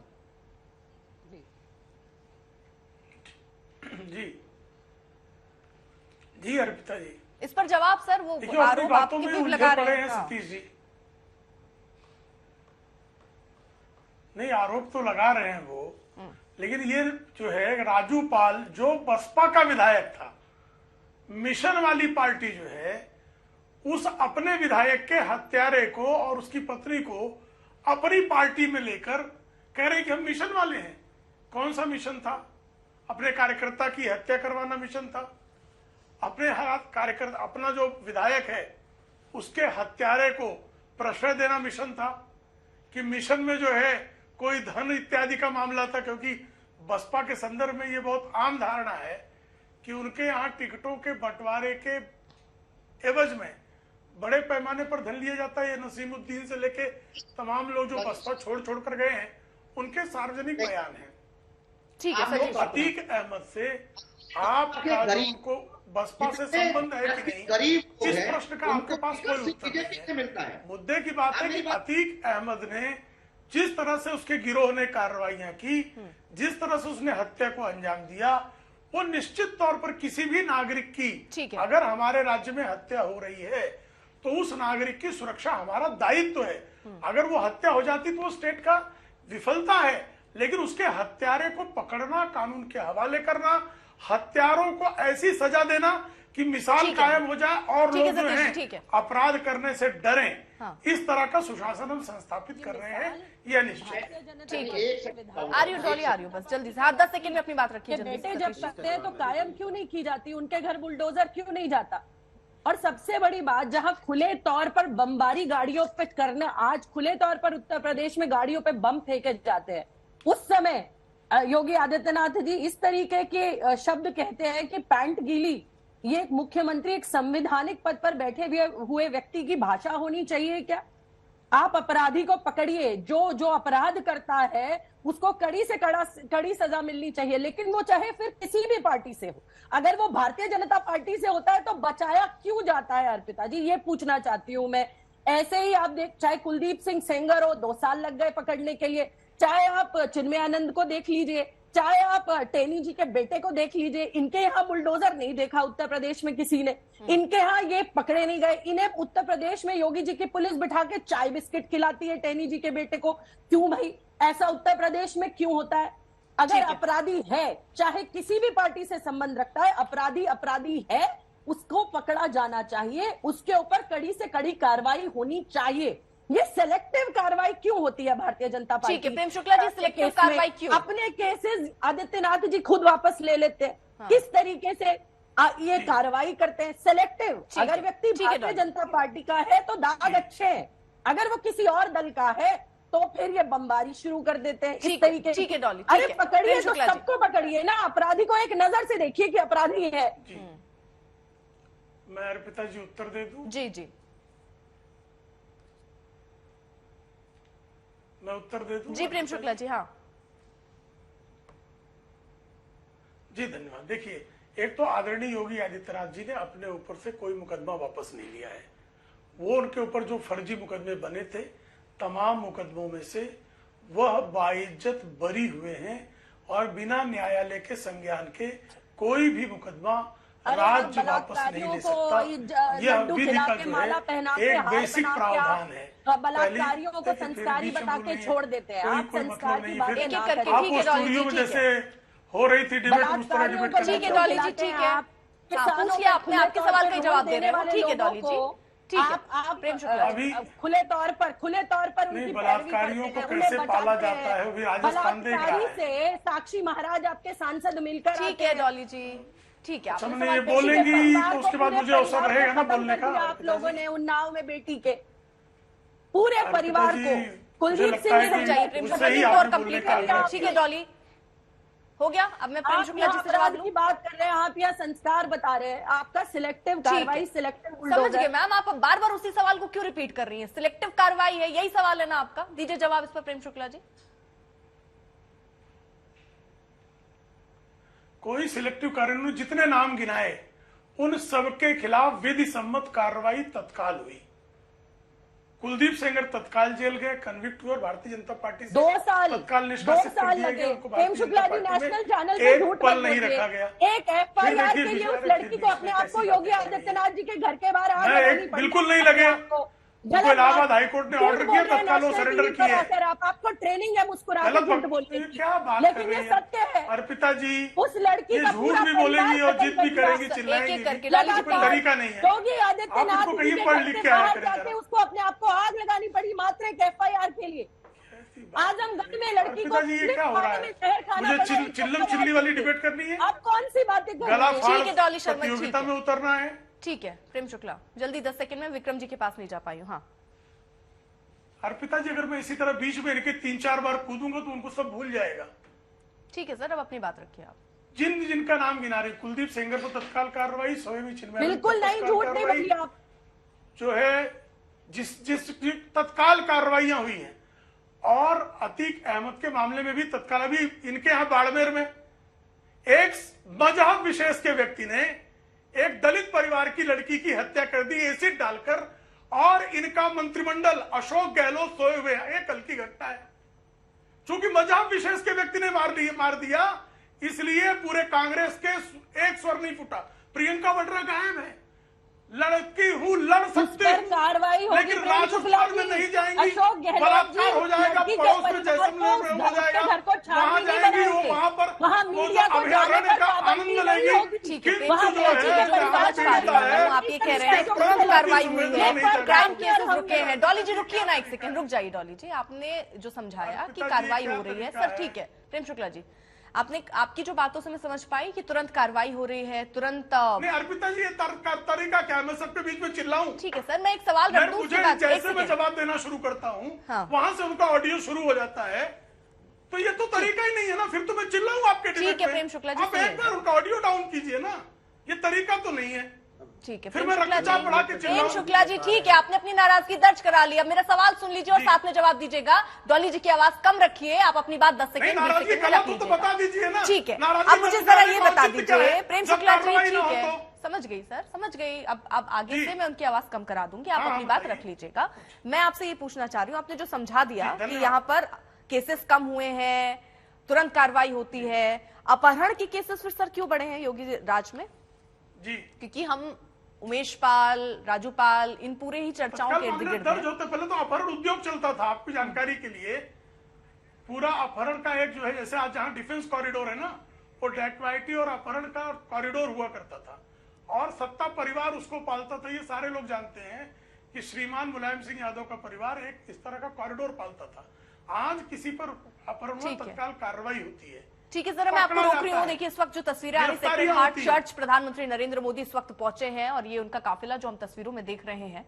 जी अर्पिता जी,
इस पर जवाब सर। वो आरोप आपकी भी लगा रहे हैं
सतीश जी। नहीं, आरोप तो लगा रहे हैं वो, लेकिन ये जो है राजू पाल जो बसपा का विधायक था, मिशन वाली पार्टी जो है, उस अपने विधायक के हत्यारे को और उसकी पत्नी को अपनी पार्टी में लेकर कह रहे कि हम मिशन वाले हैं। कौन सा मिशन था? अपने कार्यकर्ता की हत्या करवाना मिशन था। अपने कार्यकर्ता, अपना जो विधायक है उसके हत्यारे को प्रश्रय देना मिशन था। कि मिशन में जो है कोई धन इत्यादि का मामला था, क्योंकि बसपा के संदर्भ में ये बहुत आम धारणा है कि उनके यहाँ टिकटों के बंटवारे के एवज में बड़े पैमाने पर धन लिया जाता है। ये नसीमुद्दीन से लेके तमाम लोग जो बसपा छोड़ कर गए हैं, उनके सार्वजनिक बयान है।
ठीक है,
अतीक अहमद से आप को बसपा से संबंध है कि नहीं, इस प्रश्न का आपके पास कोई उत्तर नहीं है। मुद्दे की बात है कि अतीक अहमद ने जिस तरह से उसके गिरोह ने कार्रवाइयां की, जिस तरह से उसने हत्या को अंजाम दिया, वो निश्चित तौर पर किसी भी नागरिक की, अगर हमारे राज्य में हत्या हो रही है तो उस नागरिक की सुरक्षा हमारा दायित्व है। अगर वो हत्या हो जाती तो वो स्टेट का विफलता है, लेकिन उसके हत्यारे को पकड़ना, कानून के हवाले करना, हत्यारों को ऐसी सजा देना कि मिसाल कायम हो जाए और लोग जो हैं अपराध करने से डरें, इस तरह का सुशासन हम संस्थापित कर रहे हैं, यह निश्चित है।
आर्यू बस जल्दी से 10 सेकंड में अपनी बात रखिए।
बेटे जब सकते हैं तो कायम क्यों नहीं की जाती? उनके घर बुलडोजर क्यों नहीं जाता? और सबसे बड़ी बात, जहां खुले तौर पर बमबारी गाड़ियों पे करना, आज खुले तौर पर उत्तर प्रदेश में गाड़ियों पे बम फेंके जाते हैं, उस समय योगी आदित्यनाथ जी इस तरीके के शब्द कहते हैं कि पैंट गीली। ये एक मुख्यमंत्री, एक संवैधानिक पद पर बैठे हुए व्यक्ति की भाषा होनी चाहिए क्या? आप अपराधी को पकड़िए, जो अपराध करता है उसको कड़ी से कड़ी सजा मिलनी चाहिए, लेकिन वो चाहे फिर किसी भी पार्टी से हो। अगर वो भारतीय जनता पार्टी से होता है तो बचाया क्यों जाता है? अर्पिता जी, ये पूछना चाहती हूं मैं। ऐसे ही आप चाहे कुलदीप सिंह सेंगर हो, 2 साल लग गए पकड़ने के लिए, चाहे आप चिन्मय आनंद को देख लीजिए, चाहे आप टेनी जी के बेटे को देख लीजिए, इनके यहाँ बुलडोजर नहीं देखा उत्तर प्रदेश में किसी ने, इनके यहाँ ये पकड़े नहीं गए। इन्हें उत्तर प्रदेश में योगी जी की पुलिस बिठा के चाय बिस्किट खिलाती है टेनी जी के बेटे को। क्यों भाई, ऐसा उत्तर प्रदेश में क्यों होता है? अगर अपराधी है, चाहे किसी भी पार्टी से संबंध रखता है, अपराधी है, उसको पकड़ा जाना चाहिए, उसके ऊपर कड़ी से कड़ी कार्रवाई होनी चाहिए। ये सिलेक्टिव कार्रवाई क्यों होती है भारतीय जनता पार्टी?
ठीक है प्रेम शुक्ला जी, सिलेक्टिव कार्रवाई क्यों?
अपने केसेस आदित्यनाथ जी खुद वापस ले लेते हैं। किस तरीके से ये कार्रवाई करते हैं? सिलेक्टिव। अगर व्यक्ति भारतीय जनता पार्टी का है तो दाग अच्छे हैं, अगर वो किसी और दल का है तो फिर ये बमबारी शुरू कर देते हैं इस तरीके।
ठीक है डॉली,
अरे पकड़िए तो सबको पकड़िए ना, अपराधी को एक नजर से देखिए कि अपराधी है।
मैं अर्पिता जी उत्तर दे दूं?
जी जी,
मैं उत्तर दे दूं?
जी प्रेम शुक्ला जी, हाँ
जी धन्यवाद। देखिए, एक तो आदरणीय योगी आदित्यनाथ जी ने अपने ऊपर से कोई मुकदमा वापस नहीं लिया है। वो उनके ऊपर जो फर्जी मुकदमे बने थे, तमाम मुकदमों में से वह बाइज्जत बरी हुए हैं और बिना न्यायालय के संज्ञान के कोई भी मुकदमा राज्य वापस नहीं ले सकता। यह विधि का जो है एक बेसिक प्रावधान है।
बलात्कारियों को संस्कारी बता के छोड़ देते हैं। आप संस्कार की बातें ना करें।
आप वो स्टूडियो में जैसे हो रही थी डिबेट, उस तरह डिबेट करना।
ठीक है डॉली जी, ठीक है, पूछिए, आपने आपके सवाल का ही जवाब दे रहे हैं। ठीक है डॉली जी, ठीक है। आप प्रेम शुक्ला
अभी
खुले तौर पर उनकी
बलात्कारियों को कैसे पाला जाता है, वो राजस्थान देख रहा है।
से साक्षी महाराज आपके सांसद मिलकर,
ठीक है डॉली जी, ठीक है।
हमने ये बोलेंगी तो उसके बाद मुझे अवसर रहेगा ना बोलने का।
आप लोगों ने उन्नाव में बेटी के पूरे परिवार को, कुलदीप सिंह ने
समझाइए प्रेम शुक्ला जी, और कंप्लीट करिए। ठीक है डॉली, हो गया। अब मैं प्रेम शुक्ला जी से जवाब
की बात कर रहे हैं, आप यहाँ संस्कार बता रहे हैं। आपका सिलेक्टिव कार्रवाई, सिलेक्टिव
समझ गए मैम। आप बार बार उसी सवाल को क्यों रिपीट कर रही हैं? सिलेक्टिव कार्रवाई है, यही सवाल है ना आपका? दीजिए जवाब इस पर प्रेम शुक्ला जी।
कोई सिलेक्टिव कार्रवाई, जितने नाम गिनाए उन सबके खिलाफ विधि सम्मत कार्रवाई तत्काल हुई। कुलदीप सेंगर तत्काल जेल गए, कन्विक्ट हुए, भारतीय जनता पार्टी से
2 साल
तत्काल निष्कासित कर दिया गया उनको।
प्रेम शुक्ला जी नेशनल चैनल पे
एक
झूठ
पल नहीं रखा गया।
एक FIR के लिए उस लड़की को अपने आप को योगी आदित्यनाथ जी के घर के बाहर आग लगानी पड़ी।
बिल्कुल नहीं लगे। इलाहाबाद हाईकोर्ट ने ऑर्डर किया, तत्काल वो सरेंडर किए।
आपको ट्रेनिंग है मुस्कुरा के झूठ बोलने की,
क्या बात
लेकिन ये सत्य है।
अर्पिता जी,
उस लड़की का
झूठ भी बोलेंगी और जिद भी करेंगी, चिल्लाएंगी, कोई तरीका नहीं है।
योगी आदित्यनाथ जी के घर से बाहर जाके उसको अपने आप को आग लगानी पड़ी मात्र एक FIR के लिए। आजमगढ़ में लड़की को
ये क्या हो रहा है? मुझे चिल्लम चिल्ली वाली डिबेट करनी है?
आप कौन सी बातें कर रहे हैं?
ठीक है डॉली शर्मा,
प्रतियोगिता में उतरना है।
ठीक है प्रेम शुक्ला, जल्दी 10 सेकंड में विक्रम जी के पास नहीं जा पाई हूँ। हाँ
अर्पिता जी, अगर मैं इसी तरह बीच में इनके 3-4 बार कूदूंगा तो उनको सब भूल जाएगा।
ठीक है सर, अब अपनी बात रखिए आप।
जिनका नाम गिना रहे, कुलदीप सेंगर को तत्काल कार्रवाई, सोहेबी चिन्मय
बिल्कुल नहीं, झूठ नहीं बोलिए आप।
जो है जिस तत्काल कार्रवाइयां हुई हैं, और अतीक अहमद के मामले में भी तत्काल, अभी इनके यहां बाड़मेर में एक मजहब विशेष के व्यक्ति ने एक दलित परिवार की लड़की की हत्या कर दी एसिड डालकर, और इनका मंत्रिमंडल अशोक गहलोत सोए हुए हैं। ये कल की घटना है। चूंकि मजहब विशेष के व्यक्ति ने मार दिया, इसलिए पूरे कांग्रेस के एक स्वर नहीं फूटा। प्रियंका वाड्रा गायब है। लड़की हूँ, लड़ सकती हूँ,
कार्रवाई होगी,
लेकिन राजस्थान में नहीं जाएंगी। बलात्कार हो जाएगा, पड़ोस में जैसलमेर में हो जाएगा, वहां जाएंगी, वो वहां पर अभयारण्य का आनंद लेंगी।
आप ये कह रहे हैं तुरंत कार्रवाई हुई है, क्राइम केसेस रुके हैं। डॉली जी रुकिए ना, एक सेकंड रुक जाइए डॉली जी। आपने जो समझाया कि कार्रवाई हो रही है, सर ठीक है। प्रेम शुक्ला जी, आपने, आपकी जो बातों से मैं समझ पाई कि तुरंत कार्रवाई हो रही है, तुरंत।
नहीं अर्पिता जी, ये तरीका क्या? मैं सबके बीच में चिल्लाऊं?
ठीक है सर, मैं एक सवाल रख दूं,
जैसे मैं जवाब देना शुरू करता हूं, वहां से उनका ऑडियो शुरू हो जाता है, तो ये तो तरीका ही नहीं है ना। फिर तो मैं चिल्लाऊं आपके डिबेट में।
ठीक है प्रेम शुक्ला जी,
आप एक बार उनका ऑडियो डाउन कीजिए ना, ये तरीका तो नहीं है।
ठीक है
फिर मैं रक्चा पढ़ा के
प्रेम शुक्ला जी, ठीक है, आपने अपनी नाराजगी दर्ज करा ली। अब मेरा सवाल सुन लीजिए और साथ में जवाब दीजिएगा। डॉली जी की आवाज कम रखिए, आप अपनी बात 10 सेकंड
तो बता दीजिए ना।
ठीक है, अब मुझे जरा ये बता दीजिए प्रेम शुक्ला जी। ठीक है, समझ गई सर, समझ गई। अब आगे से मैं उनकी आवाज कम करा दूंगी, आप अपनी बात रख लीजिएगा। मैं आपसे ये पूछना चाह रही हूँ, आपने जो समझा दिया कि यहाँ पर केसेस कम हुए हैं, तुरंत कार्रवाई होती है, अपहरण के केसेस फिर सर क्यों बढ़े हैं योगी राज में?
जी,
क्योंकि हम उमेश पाल, राजू पाल, इन पूरे ही चर्चाओं के इर्द गिर्द
दर्ज होते। पहले तो अपहरण उद्योग चलता था, आपकी जानकारी के लिए। पूरा अपहरण का एक जो है, जैसे आज जहां डिफेंस कॉरिडोर है ना, वो डैकवाइटी और अपहरण का कॉरिडोर हुआ करता था, और सत्ता परिवार उसको पालता था। ये सारे लोग जानते हैं कि श्रीमान मुलायम सिंह यादव का परिवार एक इस तरह का कॉरिडोर पालता था। आज किसी पर अपहरण में तत्काल कार्रवाई होती है।
ठीक है सर, मैं आपको रोक रही हूँ। देखिए इस वक्त जो तस्वीरें आ रही, सेक्रेड हार्ट चर्च, प्रधानमंत्री नरेंद्र मोदी इस वक्त पहुंचे हैं, और ये उनका काफिला जो हम तस्वीरों में देख रहे हैं,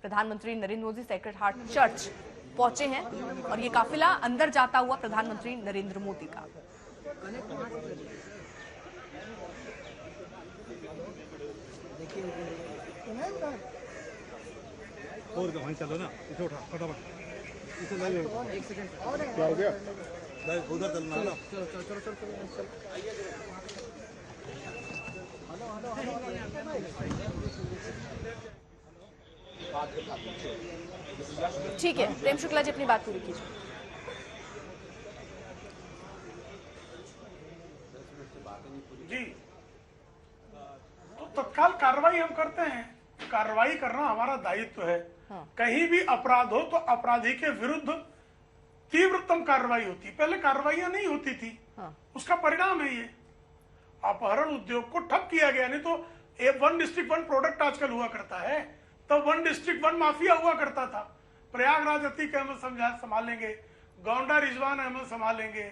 प्रधानमंत्री Narendra Modi sacred heart church पहुंचे हैं, और ये काफिला अंदर जाता हुआ प्रधानमंत्री नरेंद्र मोदी का। देखिए
और वहीं चलो ना, इसे उठा फटाफट, इसे ले लो। एक सेकंड, क्या हो गया? उधर चलना है ना। चलो।
ठीक है, प्रेम शुक्ला जी अपनी बात पूरी कीजिए।
जी, तो तत्काल कार्रवाई हम करते हैं। कार्रवाई करना हमारा दायित्व है। कहीं भी अपराध हो तो अपराधी के विरुद्ध तीव्रतम कार्रवाई होती। पहले कार्रवाइयां नहीं होती थी, उसका परिणाम है ये। अपहरण उद्योग को ठप किया गया, नहीं तो वन डिस्ट्रिक्ट वन प्रोडक्ट आजकल हुआ करता है, तब वन डिस्ट्रिक्ट वन माफिया हुआ करता था। प्रयागराज अतीक अहमद संभालेंगे, गोंडा रिजवान अहमद संभालेंगे,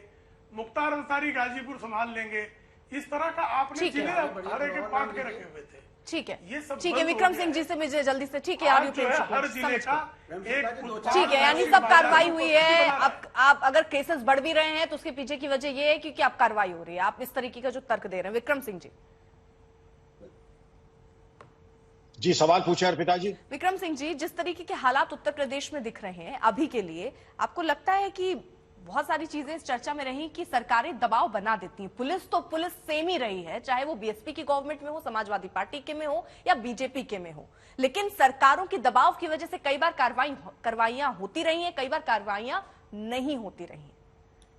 मुख्तार अंसारी गाजीपुर संभाल लेंगे। इस तरह का आपने जिले हरे के बांट के रखे हुए थे।
ठीक है,
ये सब
ठीक है। विक्रम सिंह जी से मुझे जल्दी से, ठीक है,
हर जिले का एक,
ठीक है, यानी सब कार्रवाई हुई है। अब आप अगर केसेस बढ़ भी रहे हैं तो उसके पीछे की वजह ये है क्योंकि आप कार्रवाई हो रही है। आप इस तरीके का जो तर्क दे रहे हैं। विक्रम सिंह
जी सवाल पूछे अर्पिता जी।
विक्रम सिंह जी, जिस तरीके के हालात उत्तर प्रदेश में दिख रहे हैं अभी के लिए, आपको लगता है कि बहुत सारी चीजें इस चर्चा में रही कि सरकारें दबाव बना देती हैं। पुलिस तो पुलिस सेम ही रही है, चाहे वो बीएसपी की गवर्नमेंट में हो, समाजवादी पार्टी के में हो या बीजेपी के में हो, लेकिन सरकारों के दबाव की वजह से कई बार कार्रवाइयां होती रही हैं, कई बार कार्रवाइयां नहीं होती रही।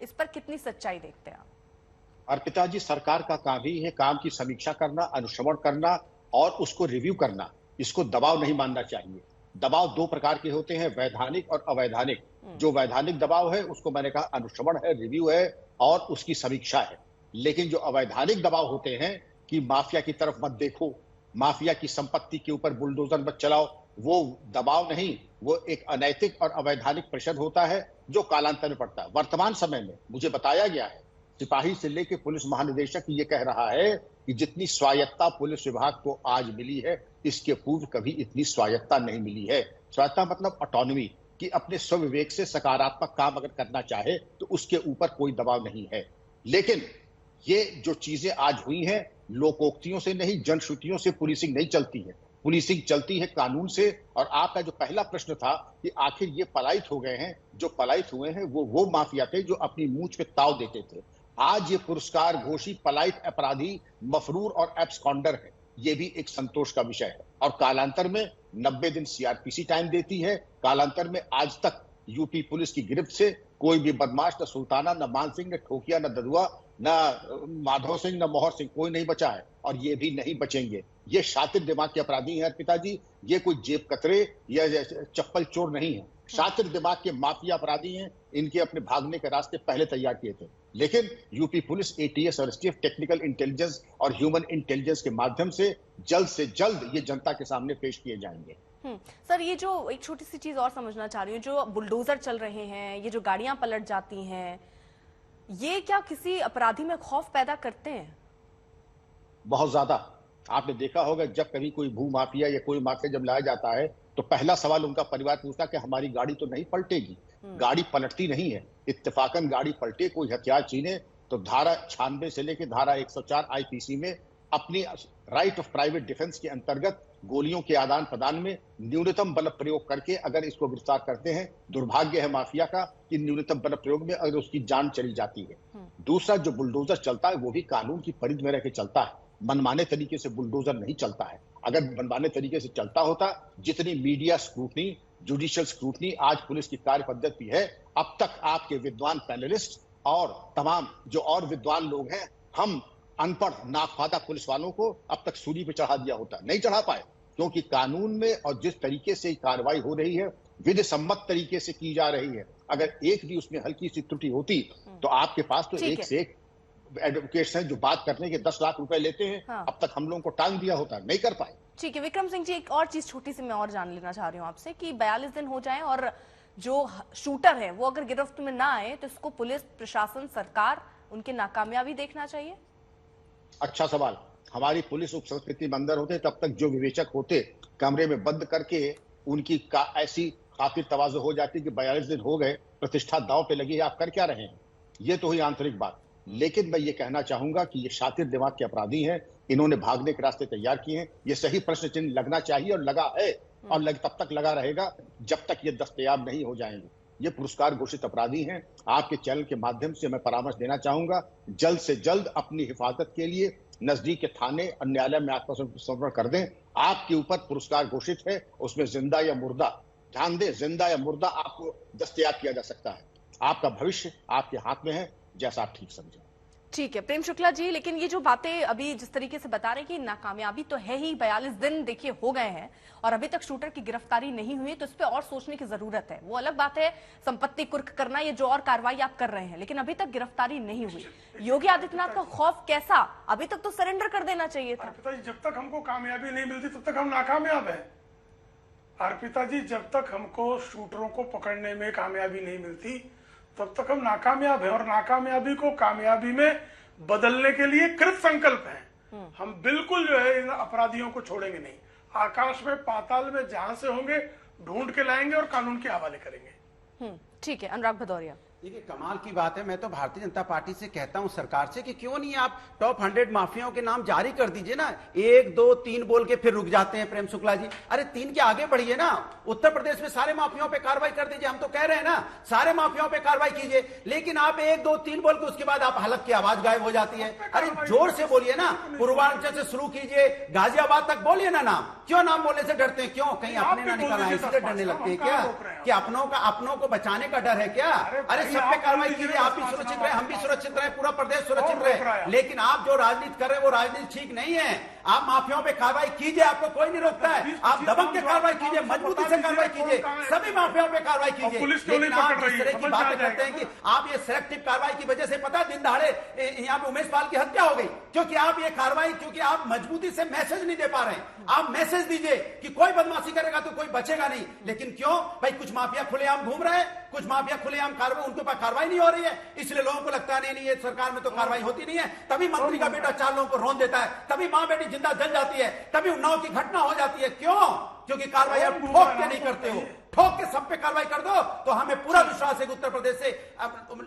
इस पर कितनी सच्चाई देखते हैं आप?
अर्पिता जी, सरकार का काम ही है काम की समीक्षा करना, अनुश्रवण करना और उसको रिव्यू करना। इसको दबाव नहीं मानना चाहिए। दबाव दो प्रकार के होते हैं, वैधानिक और अवैधानिक। जो वैधानिक दबाव है उसको मैंने कहा अनुश्रवण है, रिव्यू है और उसकी समीक्षा है। लेकिन जो अवैधानिक दबाव होते हैं कि माफिया की तरफ मत देखो, माफिया की संपत्ति के ऊपर बुलडोजर मत चलाओ, वो दबाव नहीं, वो एक अनैतिक और अवैधानिक प्रेशर होता है जो कालांतर में पड़ता है। वर्तमान समय में मुझे बताया गया है, सिपाही से लेकर पुलिस महानिदेशक ये कह रहा है कि जितनी स्वायत्ता पुलिस विभाग को आज मिली है, इसके पूर्व कभी इतनी स्वायत्ता नहीं मिली है। स्वायत्ता मतलब ऑटोनॉमी, कि अपने स्वविवेक से सकारात्मक काम अगर करना चाहे तो उसके ऊपर कोई दबाव नहीं है। लेकिन ये जो चीजें आज हुई हैं, लोकोक्तियों से नहीं, जनश्रुतियों से पुलिसिंग नहीं चलती है। पुलिसिंग चलती है कानून से। और आपका जो पहला प्रश्न था कि आखिर ये पलायित हो गए हैं, जो पलायित हुए हैं वो माफिया थे जो अपनी मूंछ पे ताव देते थे। आज ये पुरस्कार घोषित पलायित अपराधी मफरूर और एब्सकॉन्डर है। ये भी एक संतोष का विषय है। और कालांतर में 90 दिन सीआरपीसी टाइम देती है। कालांतर में आज तक यूपी पुलिस की गिरफ्त से कोई भी बदमाश, न सुल्ताना, न मान सिंह, न ठोकिया, न ददुआ, न माधव सिंह, न मोहर सिंह, कोई नहीं बचा है और ये भी नहीं बचेंगे। ये शातिर दिमाग के अपराधी हैं पिताजी। ये कोई जेब कतरे या चप्पल चोर नहीं है, शातिर दिमाग के माफिया अपराधी हैं। इनके अपने भागने के रास्ते पहले तैयार किए थे। लेकिन यूपी पुलिस, एटीएस और एसटीएफ टेक्निकल इंटेलिजेंस और ह्यूमन इंटेलिजेंस के माध्यम से जल्द ये जनता के सामने पेश किए जाएंगे।
सर, ये जो एक छोटी सी चीज और समझना चाह रही हूँ, जो बुलडोजर चल रहे हैं, ये जो गाड़ियां पलट जाती हैं, ये क्या किसी अपराधी में खौफ पैदा करते हैं?
बहुत ज्यादा। आपने देखा होगा जब कभी कोई भू माफिया या कोई माफिया जब लाया जाता है तो पहला सवाल उनका परिवार पूछता कि हमारी गाड़ी तो नहीं पलटेगी। गाड़ी पलटती नहीं है। इत्तेफाकन गाड़ी पलटे, कोई हथियार छीने तो धारा 96 से लेकर धारा 104 आईपीसी में अपनी राइट ऑफ प्राइवेट डिफेंस के अंतर्गत गोलियों के आदान प्रदान में न्यूनतम बल प्रयोग करके अगर इसको गिरफ्तार करते हैं। दुर्भाग्य है माफिया का कि न्यूनतम बल प्रयोग में अगर उसकी जान चली जाती है। दूसरा, जो बुलडोजर चलता है वो भी कानून की परिधि में रहकर चलता है। मनमाने तरीके से बुलडोजर नहीं चलता है। अगर मनमाने तरीके से चलता होता, जितनी मीडिया स्क्रूटनी, जुडिशियल स्क्रूटनी आज पुलिस की कार्य पद्धति है, अब तक आपके विद्वान पैनलिस्ट और तमाम जो और विद्वान लोग हैं, हम अनपढ़ नाखवादा पुलिस वालों को अब तक सूली पे चढ़ा दिया होता। नहीं चढ़ा पाए क्योंकि कानून में और जिस तरीके से कार्रवाई हो रही है, विधि सम्मत तरीके से की जा रही है। अगर एक भी उसमें हल्की सी त्रुटि होती तो आपके पास तो एक से एक एडवोकेट्स हैं जो बात करने के 10 लाख रुपए लेते हैं। अब तक हम लोगों को टांग दिया होता, नहीं कर पाए।
ठीक है विक्रम सिंह जी, एक और चीज छोटी सी मैं और जान लेना चाह रही हूँ आपसे कि 42 दिन हो जाएं और जो शूटर है वो अगर गिरफ्त में ना आए तो इसको पुलिस प्रशासन, सरकार उनकी नाकामयाबी देखना चाहिए।
अच्छा सवाल। हमारी पुलिस उप संस्कृति में अंदर होते तब तक जो विवेचक होते कमरे में बंद करके उनकी ऐसी खातिर तवाज़ो हो जाती कि 42 दिन हो गए, प्रतिष्ठा दांव पे लगी है, आप कर क्या रहे हैं। ये तो हुई आंतरिक बात। लेकिन मैं ये कहना चाहूंगा कि ये शातिर दिमाग के अपराधी हैं, इन्होंने भागने के रास्ते तैयार किए हैं। ये सही प्रश्न चिन्ह लगना चाहिए और लगा है, और तब तक लगा रहेगा जब तक ये दस्तयाब नहीं हो जाएंगे। ये पुरस्कार घोषित अपराधी हैं। आपके चैनल के माध्यम से मैं परामर्श देना चाहूंगा, जल्द से जल्द अपनी हिफाजत के लिए नजदीक के थाने और न्यायालय में आत्मसमर्पण कर दें। आपके ऊपर पुरस्कार घोषित है, उसमें जिंदा या मुर्दा, ध्यान दें, जिंदा या मुर्दा आपको दस्तयाब किया जा सकता है। आपका भविष्य आपके हाथ में है, जैसा आप ठीक समझें।
ठीक है प्रेम शुक्ला जी, लेकिन ये जो बातें अभी जिस तरीके से बता रहे हैं कि नाकामयाबी तो है ही, 42 दिन देखिए हो गए हैं और अभी तक शूटर की गिरफ्तारी नहीं हुई, तो इस पे और सोचने की जरूरत है। वो अलग बात है संपत्ति कुर्क करना, ये जो और कार्रवाई आप कर रहे हैं, लेकिन अभी तक गिरफ्तारी नहीं हुई। योगी आदित्यनाथ का खौफ कैसा? अभी तक तो सरेंडर कर देना चाहिए था।
अर्पिता जी, जब तक हमको कामयाबी नहीं मिलती तब तक हम नाकामयाब है। अर्पिता जी, जब तक हमको शूटरों को पकड़ने में कामयाबी नहीं मिलती तब तक हम नाकामयाब है, और नाकामयाबी को कामयाबी में बदलने के लिए कृत संकल्प है। हम बिल्कुल जो है इन अपराधियों को छोड़ेंगे नहीं। आकाश में पाताल में जहां से होंगे ढूंढ के लाएंगे और कानून के हवाले करेंगे।
ठीक है अनुराग भदौरिया।
देखिए कमाल की बात है, मैं तो भारतीय जनता पार्टी से कहता हूं सरकार से कि क्यों नहीं आप टॉप 100 माफियाओं के नाम जारी कर दीजिए ना। 1 2 3 बोल के फिर रुक जाते हैं प्रेम शुक्ला जी। अरे 3 के आगे बढ़िए ना। उत्तर प्रदेश में सारे माफियाओं पे कार्रवाई कर दीजिए, हम तो कह रहे हैं ना सारे माफियाओं पे कार्रवाई कीजिए। लेकिन आप 1 2 3 बोल के उसके बाद आप हलक की आवाज गायब हो जाती है। अरे जोर से बोलिए ना, पूर्वांचल से शुरू कीजिए, गाजियाबाद तक बोलिए ना नाम। क्यों नाम बोलने से डरते हैं? क्यों कहीं अपने ना निकल आए इसलिए डरने लगते हैं क्या? कि अपनों को बचाने का डर है क्या? अरे सब पे कार्रवाई कीजिए, आप भी सुरक्षित रहे, हम भी सुरक्षित रहे, पूरा प्रदेश सुरक्षित रहे। लेकिन आप जो राजनीति कर रहे हैं वो राजनीति ठीक नहीं है। आप माफियाओं पे कार्रवाई कीजिए, आपको कोई नहीं रोकता है। आप दबंग के कार्रवाई कीजिए, मजबूती से कार्रवाई कीजिए, सभी माफियाओं पे कार्रवाई कीजिए। लेकिन आप इस तरह की बातें करते हैं कि आप ये सिलेक्टिव कार्रवाई की वजह से पता दिन दहाड़े यहाँ पे उमेश पाल की हत्या हो गई, क्योंकि आप ये कार्रवाई, क्योंकि आप मजबूती से मैसेज नहीं दे पा रहे हैं। आप मैसेज दीजिए कि कोई बदमाशी करेगा तो कोई बचेगा नहीं। लेकिन क्यों भाई, कुछ माफिया खुलेआम घूम रहे हैं, कुछ माफिया खुलेआम कार्रवाई, उनके पास कार्रवाई नहीं हो रही है, इसलिए लोगों को लगता नहीं ये सरकार में तो कार्रवाई होती नहीं है। तभी मंत्री का बेटा 4 लोगों को रौंद देता है, तभी मां बेटी जिंदा जल जाती है, तभी उन्नाव की घटना हो जाती है। क्यों? क्योंकि कार्रवाई आप ठोक के नहीं करते हो। ठोक के सब पे कार्रवाई कर दो तो हमें पूरा विश्वास है कि उत्तर प्रदेश से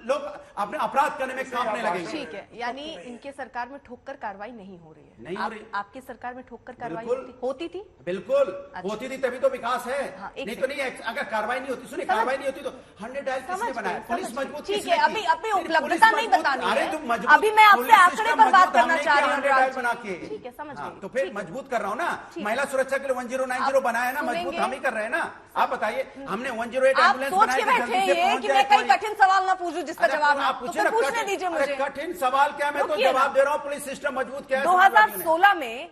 लोग अपने अपराध करने में कांपने लगेंगे।
ठीक है, यानी इनके सरकार में ठोक कर कार्रवाई नहीं हो रही है।
नहीं हो रही।
आपकी सरकार में ठोक कर कार्रवाई होती थी?
बिल्कुल होती थी, तभी तो विकास है। नहीं तो नहीं, अगर कार्रवाई नहीं होती, सुनिए कार्रवाई नहीं होती तो 100 डायल किसने बनाया? पुलिस मजबूत।
ठीक है, अभी अपनी उपलब्धता नहीं बतानी है। अभी मैं आपसे आंकड़े पर बात करना चाह रही हूँ
बना के।
ठीक है, समझ गई।
तो फिर मजबूत कर रहा हूँ ना, महिला सुरक्षा के लिए 1090 बनाया है ना, मजबूत हम ही कर रहे हैं ना। आप बताइए, हमने 108
आप सोच के बैठे हैं कि मैं कई कठिन सवाल ना पूछूं जिसका जवाब आप पूछने दीजिए मुझे।
कठिन सवाल क्या, मैं तो जवाब दे रहा हूँ। पुलिस सिस्टम मजबूत क्या है?
2016 में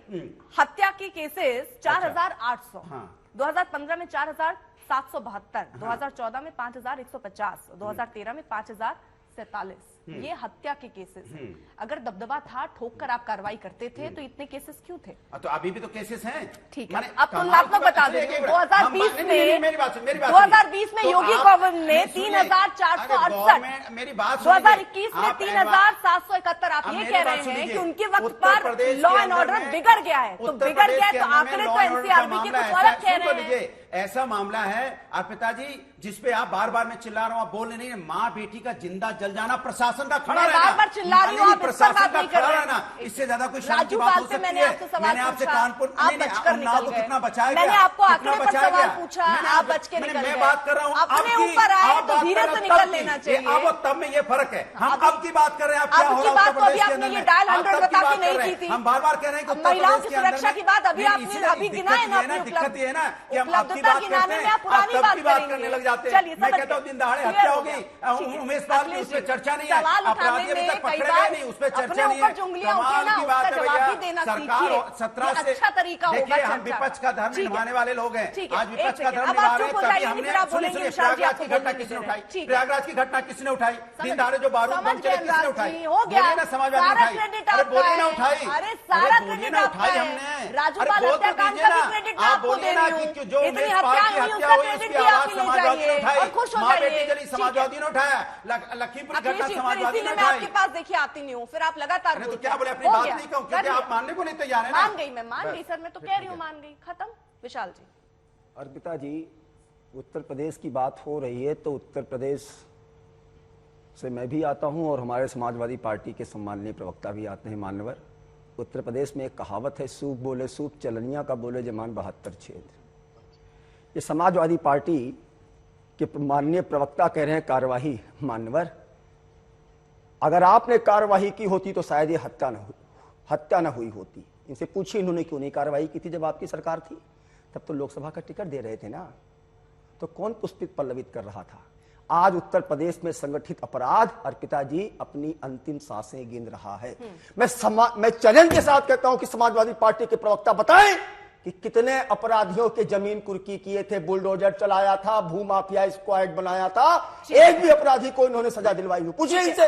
हत्या के केसेस 4800, 2015 में 4772, 2014 में 5150, 2013 में 5047। ये हत्या के केसेस हैं। अगर दबदबा था, ठोक कर आप कार्रवाई करते थे, तो इतने केसेस क्यों थे?
तो अभी भी तो केसेस हैं।
ठीक है, अब तुलनात्मक बता दे। 2020 में योगी गवर्नमेंट ने 3468,
मेरी बात
2021 में 3771। आप ये कह रहे हैं कि उनके वक्त पर लॉ एंड ऑर्डर बिगड़ गया है, तो बिगड़ गया तो आंकड़े तो एनसीआरबी के कुछ अलग कह रहे हैं।
ऐसा मामला है अर्पिता जी जिसपे आप बार बार मैं चिल्ला रहा हूं, आप बोल नहीं है। माँ बेटी का जिंदा जल जाना प्रशासन का खड़ा रहना,
बार बार चिल्ला रही हूं, आप
प्रशासन का खड़ा रहना, इससे ज्यादा कुछ
राजू पाल से मैंने आपसे सवाल पूछा,
कानपुर
आप बचकर निकल गए।
कितना बचाया,
मैंने आपको आंकड़े पर सवाल पूछा, आप बच के निकल गए।
मैं बात कर रहा हूँ
अपने ऊपर आए तो धीरे से निकल लेना चाहिए।
अब तब में ये फर्क है, हम अब की बात कर रहे हैं। आप क्या हो रहा है उत्तर प्रदेश के अंदर?
ये डायल 100 बता के नहीं की थी।
हम बार बार कह रहे हैं कि
महिलाओं की सुरक्षा की बात अभी आपने अभी गिनाए ना,
दिक्कत ये है ना कि हम आपकी बात करते हैं, आप बात करने लग जाते हैं। मैं कहता हूँ दिन दहाड़े हत्या हो गई, उमेश पाल की उस पर चर्चा नहीं है, अपराधी अभी तक पकड़े गए नहीं, उस पर चर्चा नहीं है। कमाल की बात है भैया, सरकार 17 से देखिए, हम विपक्ष का धर्म निभाने वाले लोग हैं। आज विपक्ष का धर्म निभा रहे हैं, तभी हमने प्रयागराज की घटना किसने उठाई? प्रयागराज की घटना किसने उठाई? दिन दहाड़े जो बारूद बम चले किसने उठाई? बोलिए ना, समाजवादी उठाई। अरे बोलिए ना उठाई,
सारा
बोलिए ना उठाई हमने।
राजूपाल हत्याकांड का भी क्रेडिट
आप बोलिए ना कि जो उमेश पाल की हत्या हुई उसकी आवाज समाजवादी ने उठाई, माँ बेटी जली समाजवादी ने उठाया, लखीमपुर घटना समाजवादी ने उठाई।
आपके पास देखिए आती नहीं हूँ, फिर आप लगातार
तो क्या बोले, अपनी बात नहीं कहूँ क्योंकि आप मानने को नहीं तैयार है ना।
मान गई, मैं मान गई सर, मैं तो कह रही हूँ मान गई, खत्म। विशाल जी।
अर्पिता जी, उत्तर प्रदेश की बात हो रही है तो उत्तर प्रदेश से मैं भी आता हूं और हमारे समाजवादी पार्टी के सम्माननीय प्रवक्ता भी आते हैं। मान्यवर, उत्तर प्रदेश में एक कहावत है, सूप बोले सूप, चलनिया का बोले जमान 72 छेद। ये समाजवादी पार्टी के माननीय प्रवक्ता कह रहे हैं कार्यवाही। मान्यवर, अगर आपने कार्यवाही की होती तो शायद ये हत्या न हुई होती। इनसे पूछिए इन्होंने क्यों नहीं कार्रवाई की थी जब आपकी सरकार थी। तब तो लोकसभा का टिकट दे रहे थे ना, तो कौन पुष्पित पल्लवित कर रहा था। आज उत्तर प्रदेश में संगठित अपराध अर्पिता जी अपनी अंतिम सांसें गिन रहा है। मैं चैलेंज के साथ कहता हूं कि समाजवादी पार्टी के प्रवक्ता बताएं कि कितने अपराधियों के जमीन कुर्की किए थे, बुलडोजर चलाया था, भूमाफिया स्क्वाड बनाया था, एक भी अपराधी को इन्होंने सजा दिलवाई हुई। पूछिए इनसे,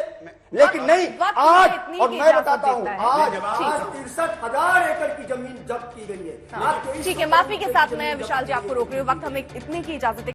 लेकिन नहीं। आज और मैं बताता हूं, आज 63,000 एकड़ की जमीन जब्त की गई है।
ठीक है, माफी के साथ मैं विशाल जी आपको रोक रही हूँ। वक्त हमें इतनी की इजाजत है।